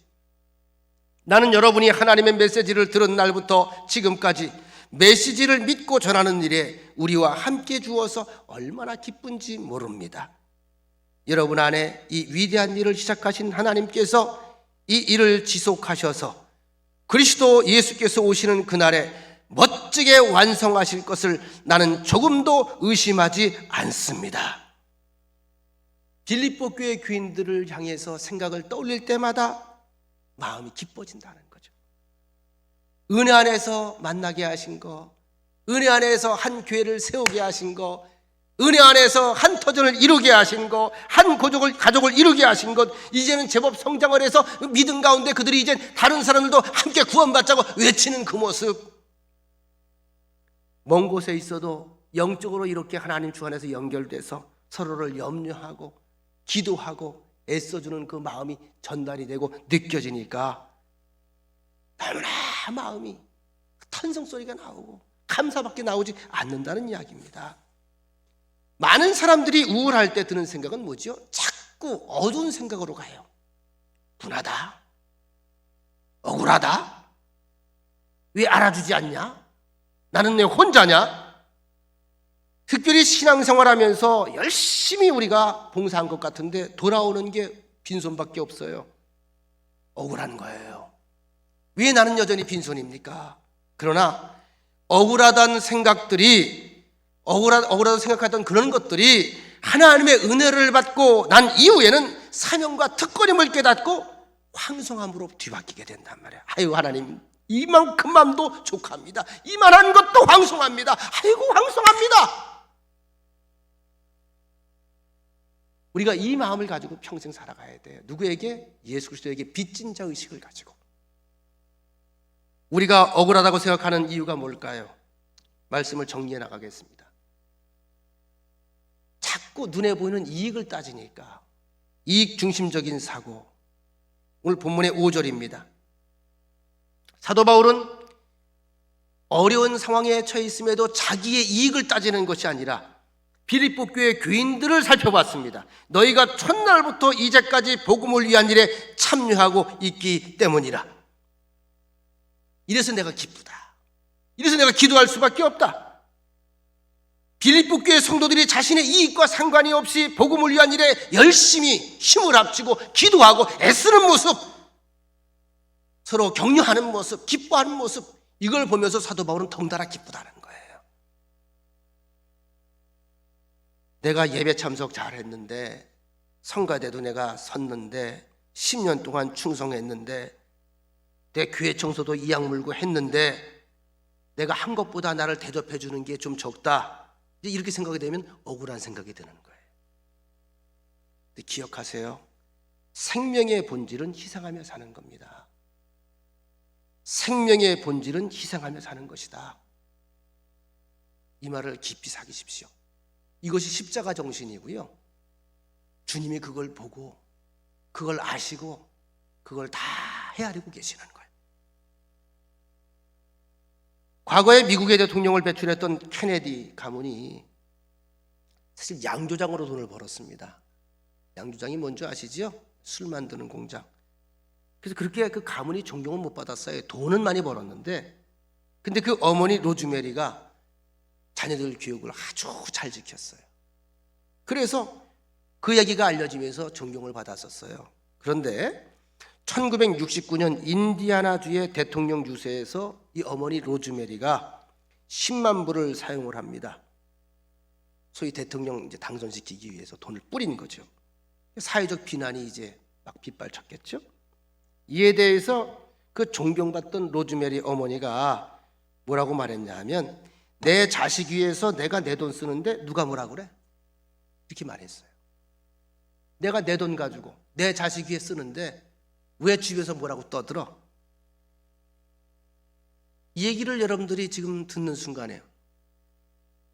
나는 여러분이 하나님의 메시지를 들은 날부터 지금까지 메시지를 믿고 전하는 일에 우리와 함께 주어서 얼마나 기쁜지 모릅니다. 여러분 안에 이 위대한 일을 시작하신 하나님께서 이 일을 지속하셔서 그리스도 예수께서 오시는 그날에 멋지게 완성하실 것을 나는 조금도 의심하지 않습니다. 빌립보 교회 교인들을 향해서 생각을 떠올릴 때마다 마음이 기뻐진다는 거죠. 은혜 안에서 만나게 하신 거, 은혜 안에서 한 교회를 세우게 하신 거, 은혜 안에서 한 터전을 이루게 하신 거, 한 가족을 이루게 하신 것, 이제는 제법 성장을 해서 믿음 가운데 그들이 이제 다른 사람들도 함께 구원받자고 외치는 그 모습, 먼 곳에 있어도 영적으로 이렇게 하나님 주 안에서 연결돼서 서로를 염려하고 기도하고 애써주는 그 마음이 전달이 되고 느껴지니까 너무나 마음이 탄성 소리가 나오고 감사밖에 나오지 않는다는 이야기입니다. 많은 사람들이 우울할 때 드는 생각은 뭐죠? 자꾸 어두운 생각으로 가요. 분하다, 억울하다, 왜 알아주지 않냐, 나는 왜 혼자냐. 특별히 신앙생활하면서 열심히 우리가 봉사한 것 같은데 돌아오는 게 빈손밖에 없어요. 억울한 거예요. 왜 나는 여전히 빈손입니까? 그러나 억울하다는 생각들이, 억울하다고 생각하던 그런 것들이 하나님의 은혜를 받고 난 이후에는 사명과 특권임을 깨닫고 황송함으로 뒤바뀌게 된단 말이에요. 아유, 하나님 이만큼만도 족합니다. 이만한 것도 황송합니다. 아이고, 황송합니다. 우리가 이 마음을 가지고 평생 살아가야 돼요. 누구에게? 예수 그리스도에게 빚진 자 의식을 가지고. 우리가 억울하다고 생각하는 이유가 뭘까요? 말씀을 정리해 나가겠습니다. 자꾸 눈에 보이는 이익을 따지니까, 이익 중심적인 사고. 오늘 본문의 5절입니다. 사도 바울은 어려운 상황에 처해 있음에도 자기의 이익을 따지는 것이 아니라 빌립보 교회 교인들을 살펴봤습니다. 너희가 첫날부터 이제까지 복음을 위한 일에 참여하고 있기 때문이라. 이래서 내가 기쁘다. 이래서 내가 기도할 수밖에 없다. 빌립보 교회 성도들이 자신의 이익과 상관이 없이 복음을 위한 일에 열심히 힘을 합치고 기도하고 애쓰는 모습, 서로 격려하는 모습, 기뻐하는 모습, 이걸 보면서 사도 바울은 덩달아 기쁘다는 거예요. 내가 예배 참석 잘했는데, 성가대도 내가 섰는데, 10년 동안 충성했는데, 내 교회 청소도 이악 물고 했는데 내가 한 것보다 나를 대접해 주는 게 좀 적다. 이렇게 생각이 되면 억울한 생각이 드는 거예요. 근데 기억하세요. 생명의 본질은 희생하며 사는 겁니다. 생명의 본질은 희생하며 사는 것이다. 이 말을 깊이 새기십시오. 이것이 십자가 정신이고요. 주님이 그걸 보고, 그걸 아시고, 그걸 다 헤아리고 계시는 거예요. 과거에 미국의 대통령을 배출했던 케네디 가문이 사실 양조장으로 돈을 벌었습니다. 양조장이 뭔지 아시죠? 술 만드는 공장. 그래서 그렇게 그 가문이 존경을 못 받았어요. 돈은 많이 벌었는데, 근데 그 어머니 로즈메리가 자녀들 교육을 아주 잘 지켰어요. 그래서 그 얘기가 알려지면서 존경을 받았었어요. 그런데 1969년 인디아나주의 대통령 유세에서 이 어머니 로즈메리가 10만 불을 사용을 합니다. 소위 대통령 이제 당선시키기 위해서 돈을 뿌린 거죠. 사회적 비난이 이제 막 빗발쳤겠죠. 이에 대해서 그 존경받던 로즈메리 어머니가 뭐라고 말했냐 하면, 내 자식 위해서 내가 내 돈 쓰는데 누가 뭐라 그래? 이렇게 말했어요. 내가 내 돈 가지고 내 자식 위해 쓰는데 왜 주변에서 뭐라고 떠들어? 이 얘기를 여러분들이 지금 듣는 순간에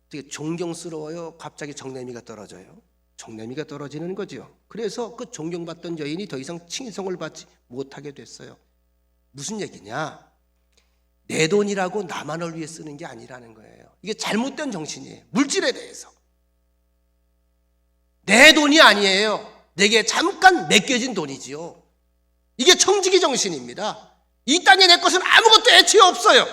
되게 존경스러워요? 갑자기 정내미가 떨어져요? 정내미가 떨어지는 거죠. 그래서 그 존경받던 여인이 더 이상 칭송을 받지 못하게 됐어요. 무슨 얘기냐? 내 돈이라고 나만을 위해 쓰는 게 아니라는 거예요. 이게 잘못된 정신이에요. 물질에 대해서. 내 돈이 아니에요. 내게 잠깐 맡겨진 돈이지요. 이게 청지기 정신입니다. 이 땅에 내 것은 아무것도 애초에 없어요.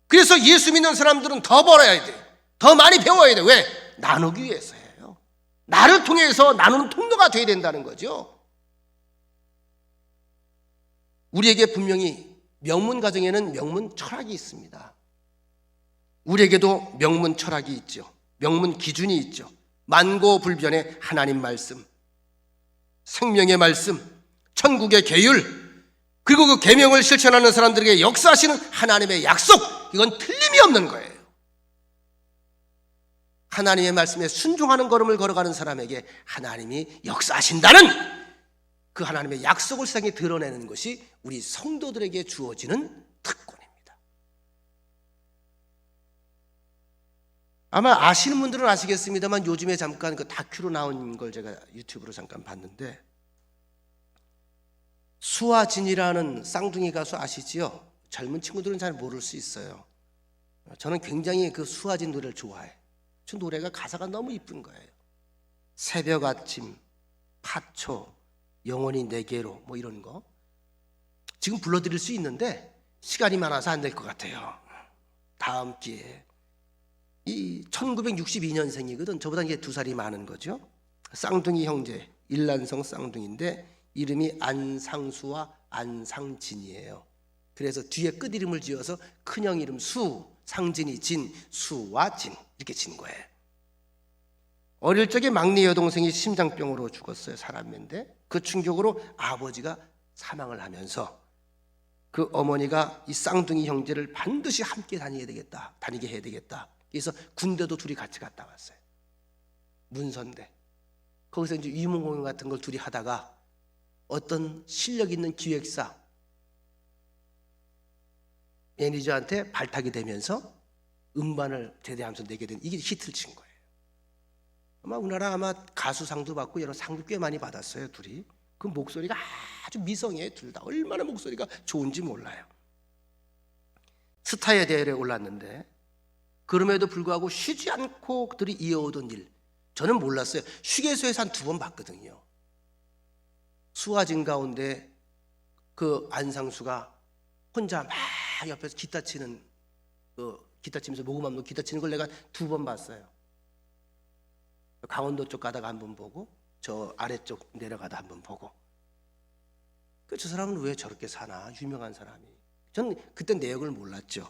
그래서 예수 믿는 사람들은 더 벌어야 돼. 더 많이 배워야 돼. 왜? 나누기 위해서예요. 나를 통해서 나누는 통로가 돼야 된다는 거죠. 우리에게 분명히 명문 가정에는 명문 철학이 있습니다. 우리에게도 명문 철학이 있죠. 명문 기준이 있죠. 만고불변의 하나님 말씀, 생명의 말씀, 천국의 계율, 그리고 그 계명을 실천하는 사람들에게 역사하시는 하나님의 약속, 이건 틀림이 없는 거예요. 하나님의 말씀에 순종하는 걸음을 걸어가는 사람에게 하나님이 역사하신다는 그 하나님의 약속을 세상에 드러내는 것이 우리 성도들에게 주어지는 특권입니다. 아마 아시는 분들은 아시겠습니다만, 요즘에 잠깐 그 다큐로 나온 걸 제가 유튜브로 잠깐 봤는데, 수아진이라는 쌍둥이 가수 아시지요? 젊은 친구들은 잘 모를 수 있어요. 저는 굉장히 그 수아진 노래를 좋아해. 저 노래가 가사가 너무 이쁜 거예요. 새벽 아침 파초, 영원히 내게로 뭐 이런 거 지금 불러드릴 수 있는데 시간이 많아서 안 될 것 같아요. 다음 기회에. 이 1962년생이거든. 저보다 이제 2살이 많은 거죠. 쌍둥이 형제, 일란성 쌍둥이인데 이름이 안상수와 안상진이에요. 그래서 뒤에 끝 이름을 지어서 큰형 이름 수, 상진이 진, 수와 진 이렇게 진 거예요. 어릴 적에 막내 여동생이 심장병으로 죽었어요. 사람인데 그 충격으로 아버지가 사망을 하면서 그 어머니가 이 쌍둥이 형제를 반드시 함께 다니게 해야 되겠다. 그래서 군대도 둘이 같이 갔다 왔어요. 문선대. 거기서 이제 위문공연 같은 걸 둘이 하다가 어떤 실력 있는 기획사 매니저한테 발탁이 되면서 음반을 제대하면서 내게 된 이게 히트를 친 거예요. 우리나라 가수상도 받고 여러 상도 꽤 많이 받았어요. 둘이. 그 목소리가 아주 미성이에요. 둘 다 얼마나 목소리가 좋은지 몰라요. 스타의 대열에 올랐는데 그럼에도 불구하고 쉬지 않고 그들이 이어오던 일, 저는 몰랐어요. 휴게소에서 한 2번 봤거든요. 수화진 가운데 그 안상수가 혼자 막 옆에서 기타 치는 기타 치면서 녹음 없는 기타 치는 걸 내가 2번 봤어요. 강원도 쪽 가다가 한 번 보고 저 아래쪽 내려가다 한 번 보고. 저 사람은 왜 저렇게 사나? 유명한 사람이. 저는 그때 내역을 몰랐죠.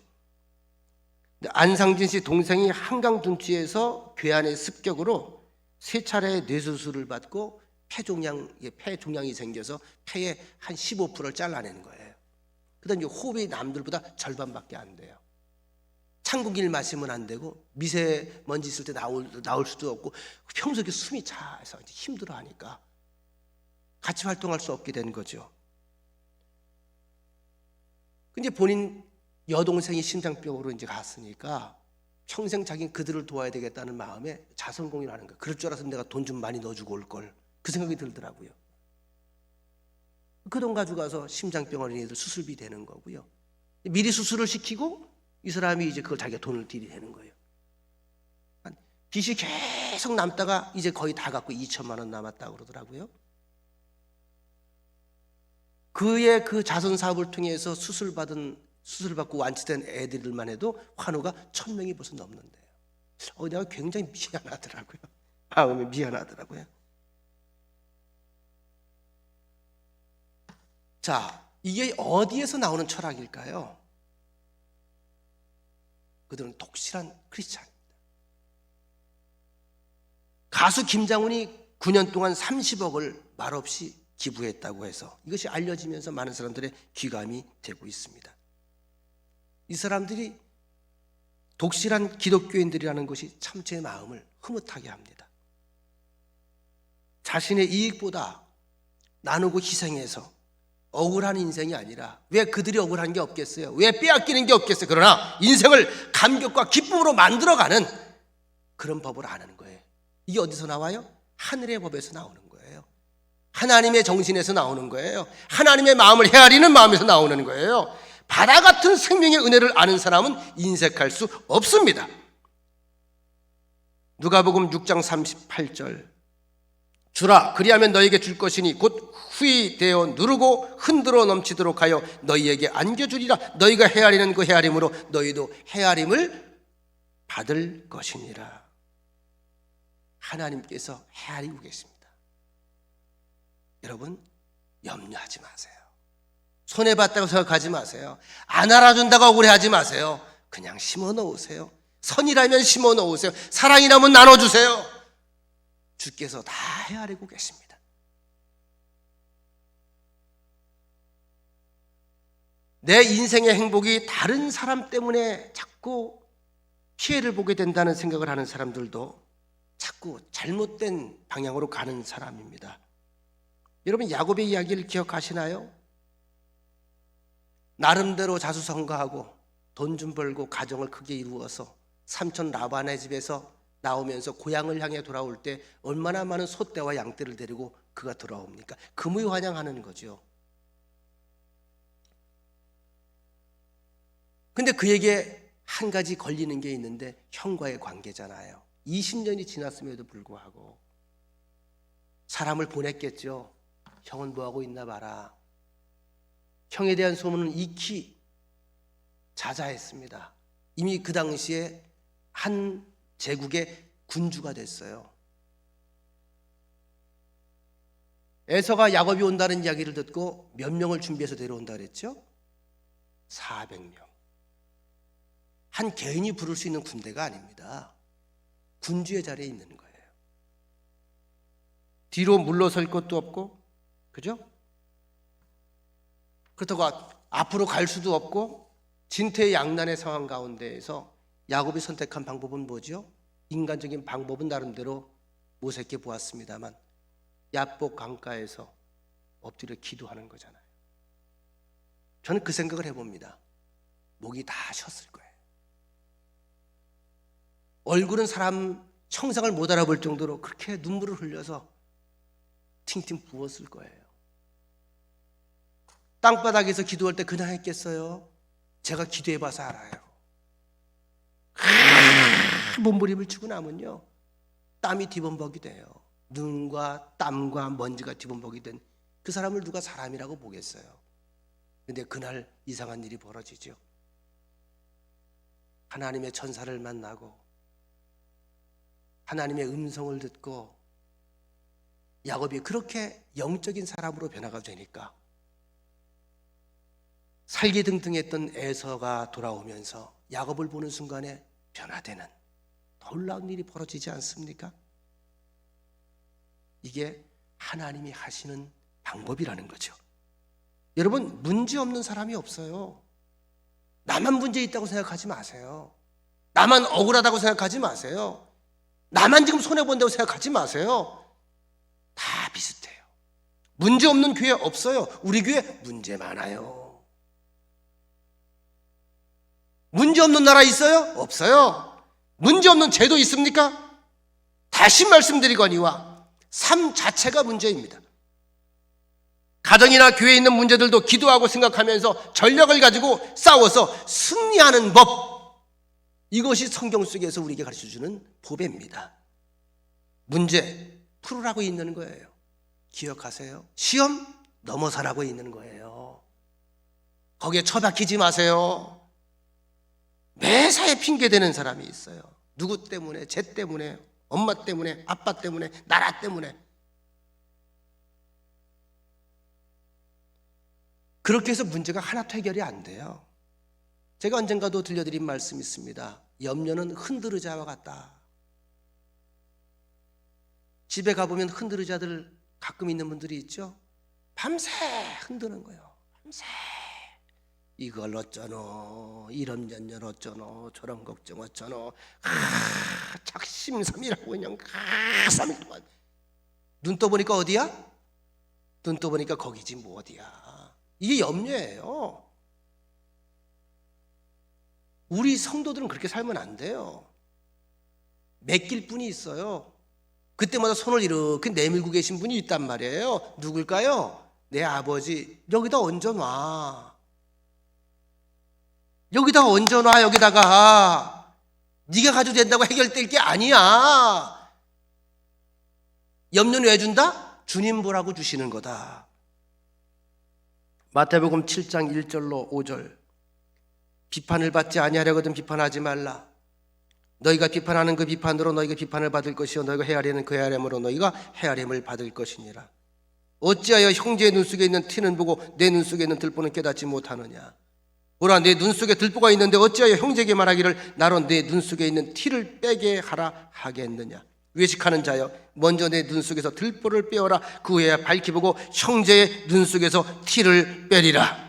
근데 안상진 씨 동생이 한강 둔치에서 괴한의 습격으로 3차례 뇌수술을 받고 폐 종양이 생겨서 폐의 한 15%를 잘라내는 거예요. 그다음에 호흡이 남들보다 절반밖에 안 돼요. 찬국일 마시면 안 되고 미세먼지 있을 때 나올 수도 없고 평소에 숨이 차서 힘들어하니까 같이 활동할 수 없게 된 거죠. 근데 본인 여동생이 심장병으로 이제 갔으니까 평생 자기는 그들을 도와야 되겠다는 마음에 자선공인을 하는 거예요. 그럴 줄 알아서 내가 돈 좀 많이 넣어주고 올 걸. 그 생각이 들더라고요. 그 돈 가져가서 심장병 어린이들 수술비 되는 거고요. 미리 수술을 시키고 이 사람이 이제 그걸 자기가 돈을 들이대는 거예요. 빚이 계속 남다가 이제 거의 다 갖고 2천만 원 남았다고 그러더라고요. 그의 그 자선 사업을 통해서 수술받고 완치된 애들만 해도 환우가 1,000명이 벌써 넘는데요. 내가 굉장히 미안하더라고요. 마음이 미안하더라고요. 자, 이게 어디에서 나오는 철학일까요? 그들은 독실한 크리스찬입니다. 가수 김장훈이 9년 동안 30억을 말없이 기부했다고 해서 이것이 알려지면서 많은 사람들의 귀감이 되고 있습니다. 이 사람들이 독실한 기독교인들이라는 것이 참 제 마음을 흐뭇하게 합니다. 자신의 이익보다 나누고 희생해서 억울한 인생이 아니라 왜 그들이 억울한 게 없겠어요? 왜 빼앗기는 게 없겠어요? 그러나 인생을 감격과 기쁨으로 만들어가는 그런 법을 아는 거예요. 이게 어디서 나와요? 하늘의 법에서 나오는 거예요. 하나님의 정신에서 나오는 거예요. 하나님의 마음을 헤아리는 마음에서 나오는 거예요. 바다 같은 생명의 은혜를 아는 사람은 인색할 수 없습니다. 누가복음 6장 38절 주라 그리하면 너에게 줄 것이니 곧 후히 되어 누르고 흔들어 넘치도록 하여 너희에게 안겨주리라. 너희가 헤아리는 그 헤아림으로 너희도 헤아림을 받을 것이니라. 하나님께서 헤아리고 계십니다. 여러분 염려하지 마세요. 손해봤다고 생각하지 마세요. 안 알아준다고 억울해하지 마세요. 그냥 심어 놓으세요. 선이라면 심어 놓으세요. 사랑이라면 나눠주세요. 주께서 다 헤아리고 계십니다. 내 인생의 행복이 다른 사람 때문에 자꾸 피해를 보게 된다는 생각을 하는 사람들도 자꾸 잘못된 방향으로 가는 사람입니다. 여러분 야곱의 이야기를 기억하시나요? 나름대로 자수성가하고 돈 좀 벌고 가정을 크게 이루어서 삼촌 라반의 집에서 나오면서 고향을 향해 돌아올 때 얼마나 많은 소떼와 양떼를 데리고 그가 돌아옵니까? 금의환영하는 거죠. 근데 그에게 한 가지 걸리는 게 있는데 형과의 관계잖아요. 20년이 지났음에도 불구하고 사람을 보냈겠죠. 형은 뭐하고 있나 봐라. 형에 대한 소문은 익히 자자했습니다. 이미 그 당시에 한 제국의 군주가 됐어요. 에서가 야곱이 온다는 이야기를 듣고 몇 명을 준비해서 데려온다 그랬죠? 400명. 한 개인이 부를 수 있는 군대가 아닙니다. 군주의 자리에 있는 거예요. 뒤로 물러설 것도 없고, 그죠? 그렇다고 앞으로 갈 수도 없고, 진퇴양난의 상황 가운데에서 야곱이 선택한 방법은 뭐죠? 인간적인 방법은 나름대로 모색해 보았습니다만 야복 강가에서 엎드려 기도하는 거잖아요. 저는 그 생각을 해봅니다. 목이 다 쉬었을 거예요. 얼굴은 사람 형상을 못 알아볼 정도로 그렇게 눈물을 흘려서 팅팅 부었을 거예요. 땅바닥에서 기도할 때 그냥 했겠어요? 제가 기도해봐서 알아요. 몸부림을 치고 나면요 땀이 뒤범벅이 돼요. 눈과 땀과 먼지가 뒤범벅이 된 그 사람을 누가 사람이라고 보겠어요? 근데 그날 이상한 일이 벌어지죠. 하나님의 천사를 만나고 하나님의 음성을 듣고 야곱이 그렇게 영적인 사람으로 변화가 되니까 살기등등했던 에서가 돌아오면서 야곱을 보는 순간에 변화되는 놀라운 일이 벌어지지 않습니까? 이게 하나님이 하시는 방법이라는 거죠. 여러분, 문제 없는 사람이 없어요. 나만 문제 있다고 생각하지 마세요. 나만 억울하다고 생각하지 마세요. 나만 지금 손해본다고 생각하지 마세요. 다 비슷해요. 문제 없는 교회 없어요. 우리 교회 문제 많아요. 문제 없는 나라 있어요? 없어요. 문제 없는 제도 있습니까? 다시 말씀드리거니와 삶 자체가 문제입니다. 가정이나 교회에 있는 문제들도 기도하고 생각하면서 전력을 가지고 싸워서 승리하는 법, 이것이 성경 속에서 우리에게 가르쳐주는 보배입니다. 문제 풀으라고 있는 거예요. 기억하세요. 시험 넘어서라고 있는 거예요. 거기에 처박히지 마세요. 매사에 핑계대는 사람이 있어요. 누구 때문에, 쟤 때문에, 엄마 때문에, 아빠 때문에, 나라 때문에. 그렇게 해서 문제가 하나도 해결이 안 돼요. 제가 언젠가도 들려드린 말씀이 있습니다. 염려는 흔들의자와 같다. 집에 가보면 흔들의자들 가끔 있는 분들이 있죠. 밤새 흔드는 거예요. 밤새 이걸 어쩌노, 이런 연연 어쩌노, 저런 걱정 어쩌노, 작심삼일하고 그냥 3일 동안 눈 떠보니까 어디야? 눈 떠보니까 거기지 뭐 어디야. 이게 염려예요. 우리 성도들은 그렇게 살면 안 돼요. 맡길 분이 있어요. 그때마다 손을 이렇게 내밀고 계신 분이 있단 말이에요. 누굴까요? 내 아버지. 여기다 얹어놔. 여기다가 얹어놔. 여기다가. 네가 가져도 된다고 해결될 게 아니야. 염려는 왜 준다? 주님 보라고 주시는 거다. 마태복음 7장 1절로 5절. 비판을 받지 아니하려거든 비판하지 말라. 너희가 비판하는 그 비판으로 너희가 비판을 받을 것이요 너희가 헤아리는 그 헤아림으로 너희가 헤아림을 받을 것이니라. 어찌하여 형제의 눈 속에 있는 티는 보고 내 눈 속에 있는 들보는 깨닫지 못하느냐. 보라, 내 눈 속에 들보가 있는데 어찌하여 형제에게 말하기를 나로 내 눈 속에 있는 티를 빼게 하라 하겠느냐. 외식하는 자여, 먼저 내 눈 속에서 들보를 빼어라. 그 후에 밝히 보고 형제의 눈 속에서 티를 빼리라.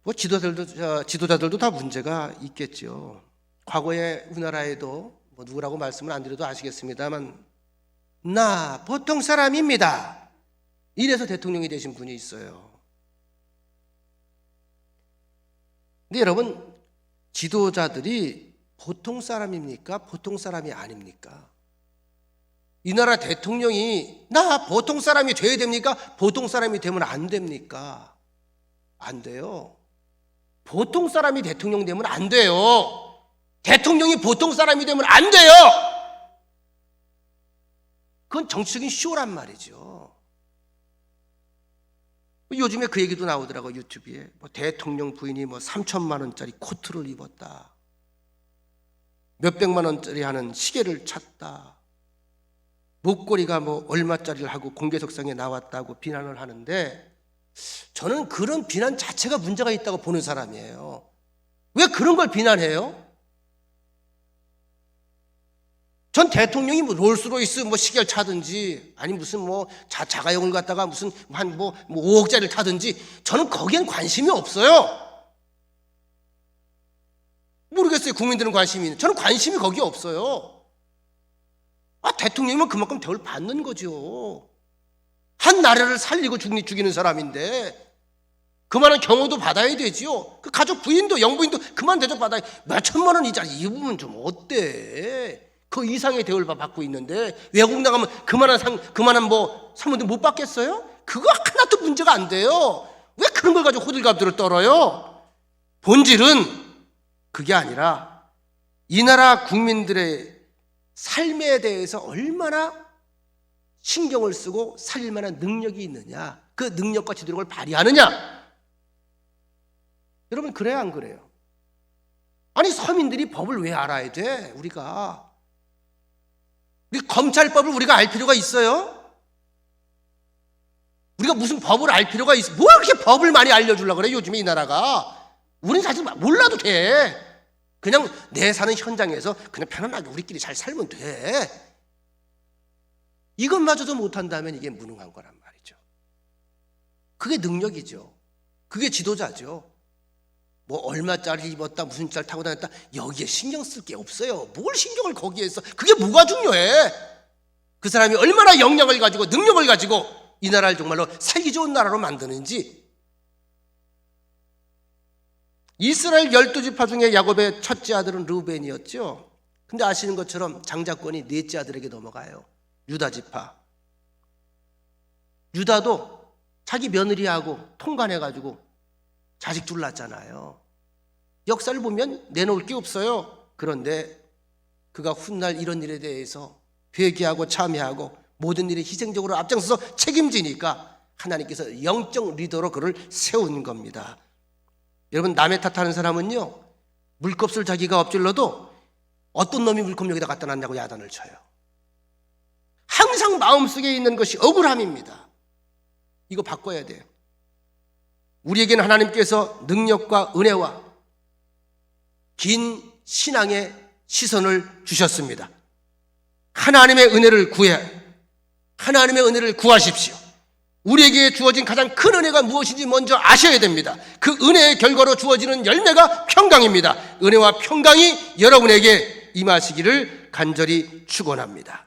뭐 지도자들도 다 문제가 있겠죠. 과거에 우리나라에도 뭐 누구라고 말씀을 안 드려도 아시겠습니다만, 나 보통 사람입니다. 이래서 대통령이 되신 분이 있어요. 근데 여러분, 지도자들이 보통 사람입니까? 보통 사람이 아닙니까? 이 나라 대통령이 나 보통 사람이 돼야 됩니까? 보통 사람이 되면 안 됩니까? 안 돼요. 보통 사람이 대통령 되면 안 돼요. 대통령이 보통 사람이 되면 안 돼요. 그건 정치적인 쇼란 말이죠. 요즘에 그 얘기도 나오더라고, 유튜브에. 뭐 대통령 부인이 뭐 3천만 원짜리 코트를 입었다, 몇백만 원짜리 하는 시계를 찼다, 목걸이가 뭐 얼마짜리를 하고 공개석상에 나왔다고 비난을 하는데, 저는 그런 비난 자체가 문제가 있다고 보는 사람이에요. 왜 그런 걸 비난해요? 전 대통령이 뭐 롤스로이스 뭐 시계를 차든지, 아니 무슨 뭐 자가용을 갖다가 무슨 한 뭐 5억짜리를 타든지, 저는 거기엔 관심이 없어요. 모르겠어요, 국민들은 관심이 있는. 저는 관심이 거기에 없어요. 대통령이면 그만큼 대우를 받는 거죠. 한 나라를 살리고 죽이는 사람인데 그만한 경호도 받아야 되지요. 그 가족 부인도 영부인도 그만 대접 받아야. 몇 천만 원 이자리 입으면 좀 어때? 그 이상의 대우를 받고 있는데 외국 나가면 그만한 뭐 사모님 못 받겠어요? 그거 하나도 문제가 안 돼요. 왜 그런 걸 가지고 호들갑들을 떨어요? 본질은 그게 아니라 이 나라 국민들의 삶에 대해서 얼마나 신경을 쓰고 살릴 만한 능력이 있느냐, 그 능력과 지도력을 발휘하느냐. 여러분, 그래야 안 그래요? 아니, 서민들이 법을 왜 알아야 돼? 우리 검찰법을 우리가 알 필요가 있어요? 우리가 무슨 법을 알 필요가 있어? 뭐 그렇게 법을 많이 알려주려고 그래, 요즘에 이 나라가? 우리는 사실 몰라도 돼. 그냥 내 사는 현장에서 그냥 편안하게 우리끼리 잘 살면 돼. 이것마저도 못한다면 이게 무능한 거란 말이죠. 그게 능력이죠. 그게 지도자죠. 뭐 얼마짜리 입었다, 무슨 짤 타고 다녔다, 여기에 신경 쓸 게 없어요. 뭘 신경을 거기에 써? 그게 뭐가 중요해? 그 사람이 얼마나 역량을 가지고 능력을 가지고 이 나라를 정말로 살기 좋은 나라로 만드는지. 이스라엘 12지파 중에 야곱의 첫째 아들은 르우벤이었죠. 근데 아시는 것처럼 장자권이 넷째 아들에게 넘어가요. 유다지파. 유다도 자기 며느리하고 통간해가지고 자식 둘 낳았잖아요. 역사를 보면 내놓을 게 없어요. 그런데 그가 훗날 이런 일에 대해서 회개하고 참회하고 모든 일에 희생적으로 앞장서서 책임지니까 하나님께서 영적 리더로 그를 세운 겁니다. 여러분, 남의 탓하는 사람은요, 물컵을 자기가 엎질러도 어떤 놈이 물컵 여기다 갖다 놨냐고 야단을 쳐요. 항상 마음속에 있는 것이 억울함입니다. 이거 바꿔야 돼요. 우리에게는 하나님께서 능력과 은혜와 긴 신앙의 시선을 주셨습니다. 하나님의 은혜를 구하십시오. 우리에게 주어진 가장 큰 은혜가 무엇인지 먼저 아셔야 됩니다. 그 은혜의 결과로 주어지는 열매가 평강입니다. 은혜와 평강이 여러분에게 임하시기를 간절히 축원합니다.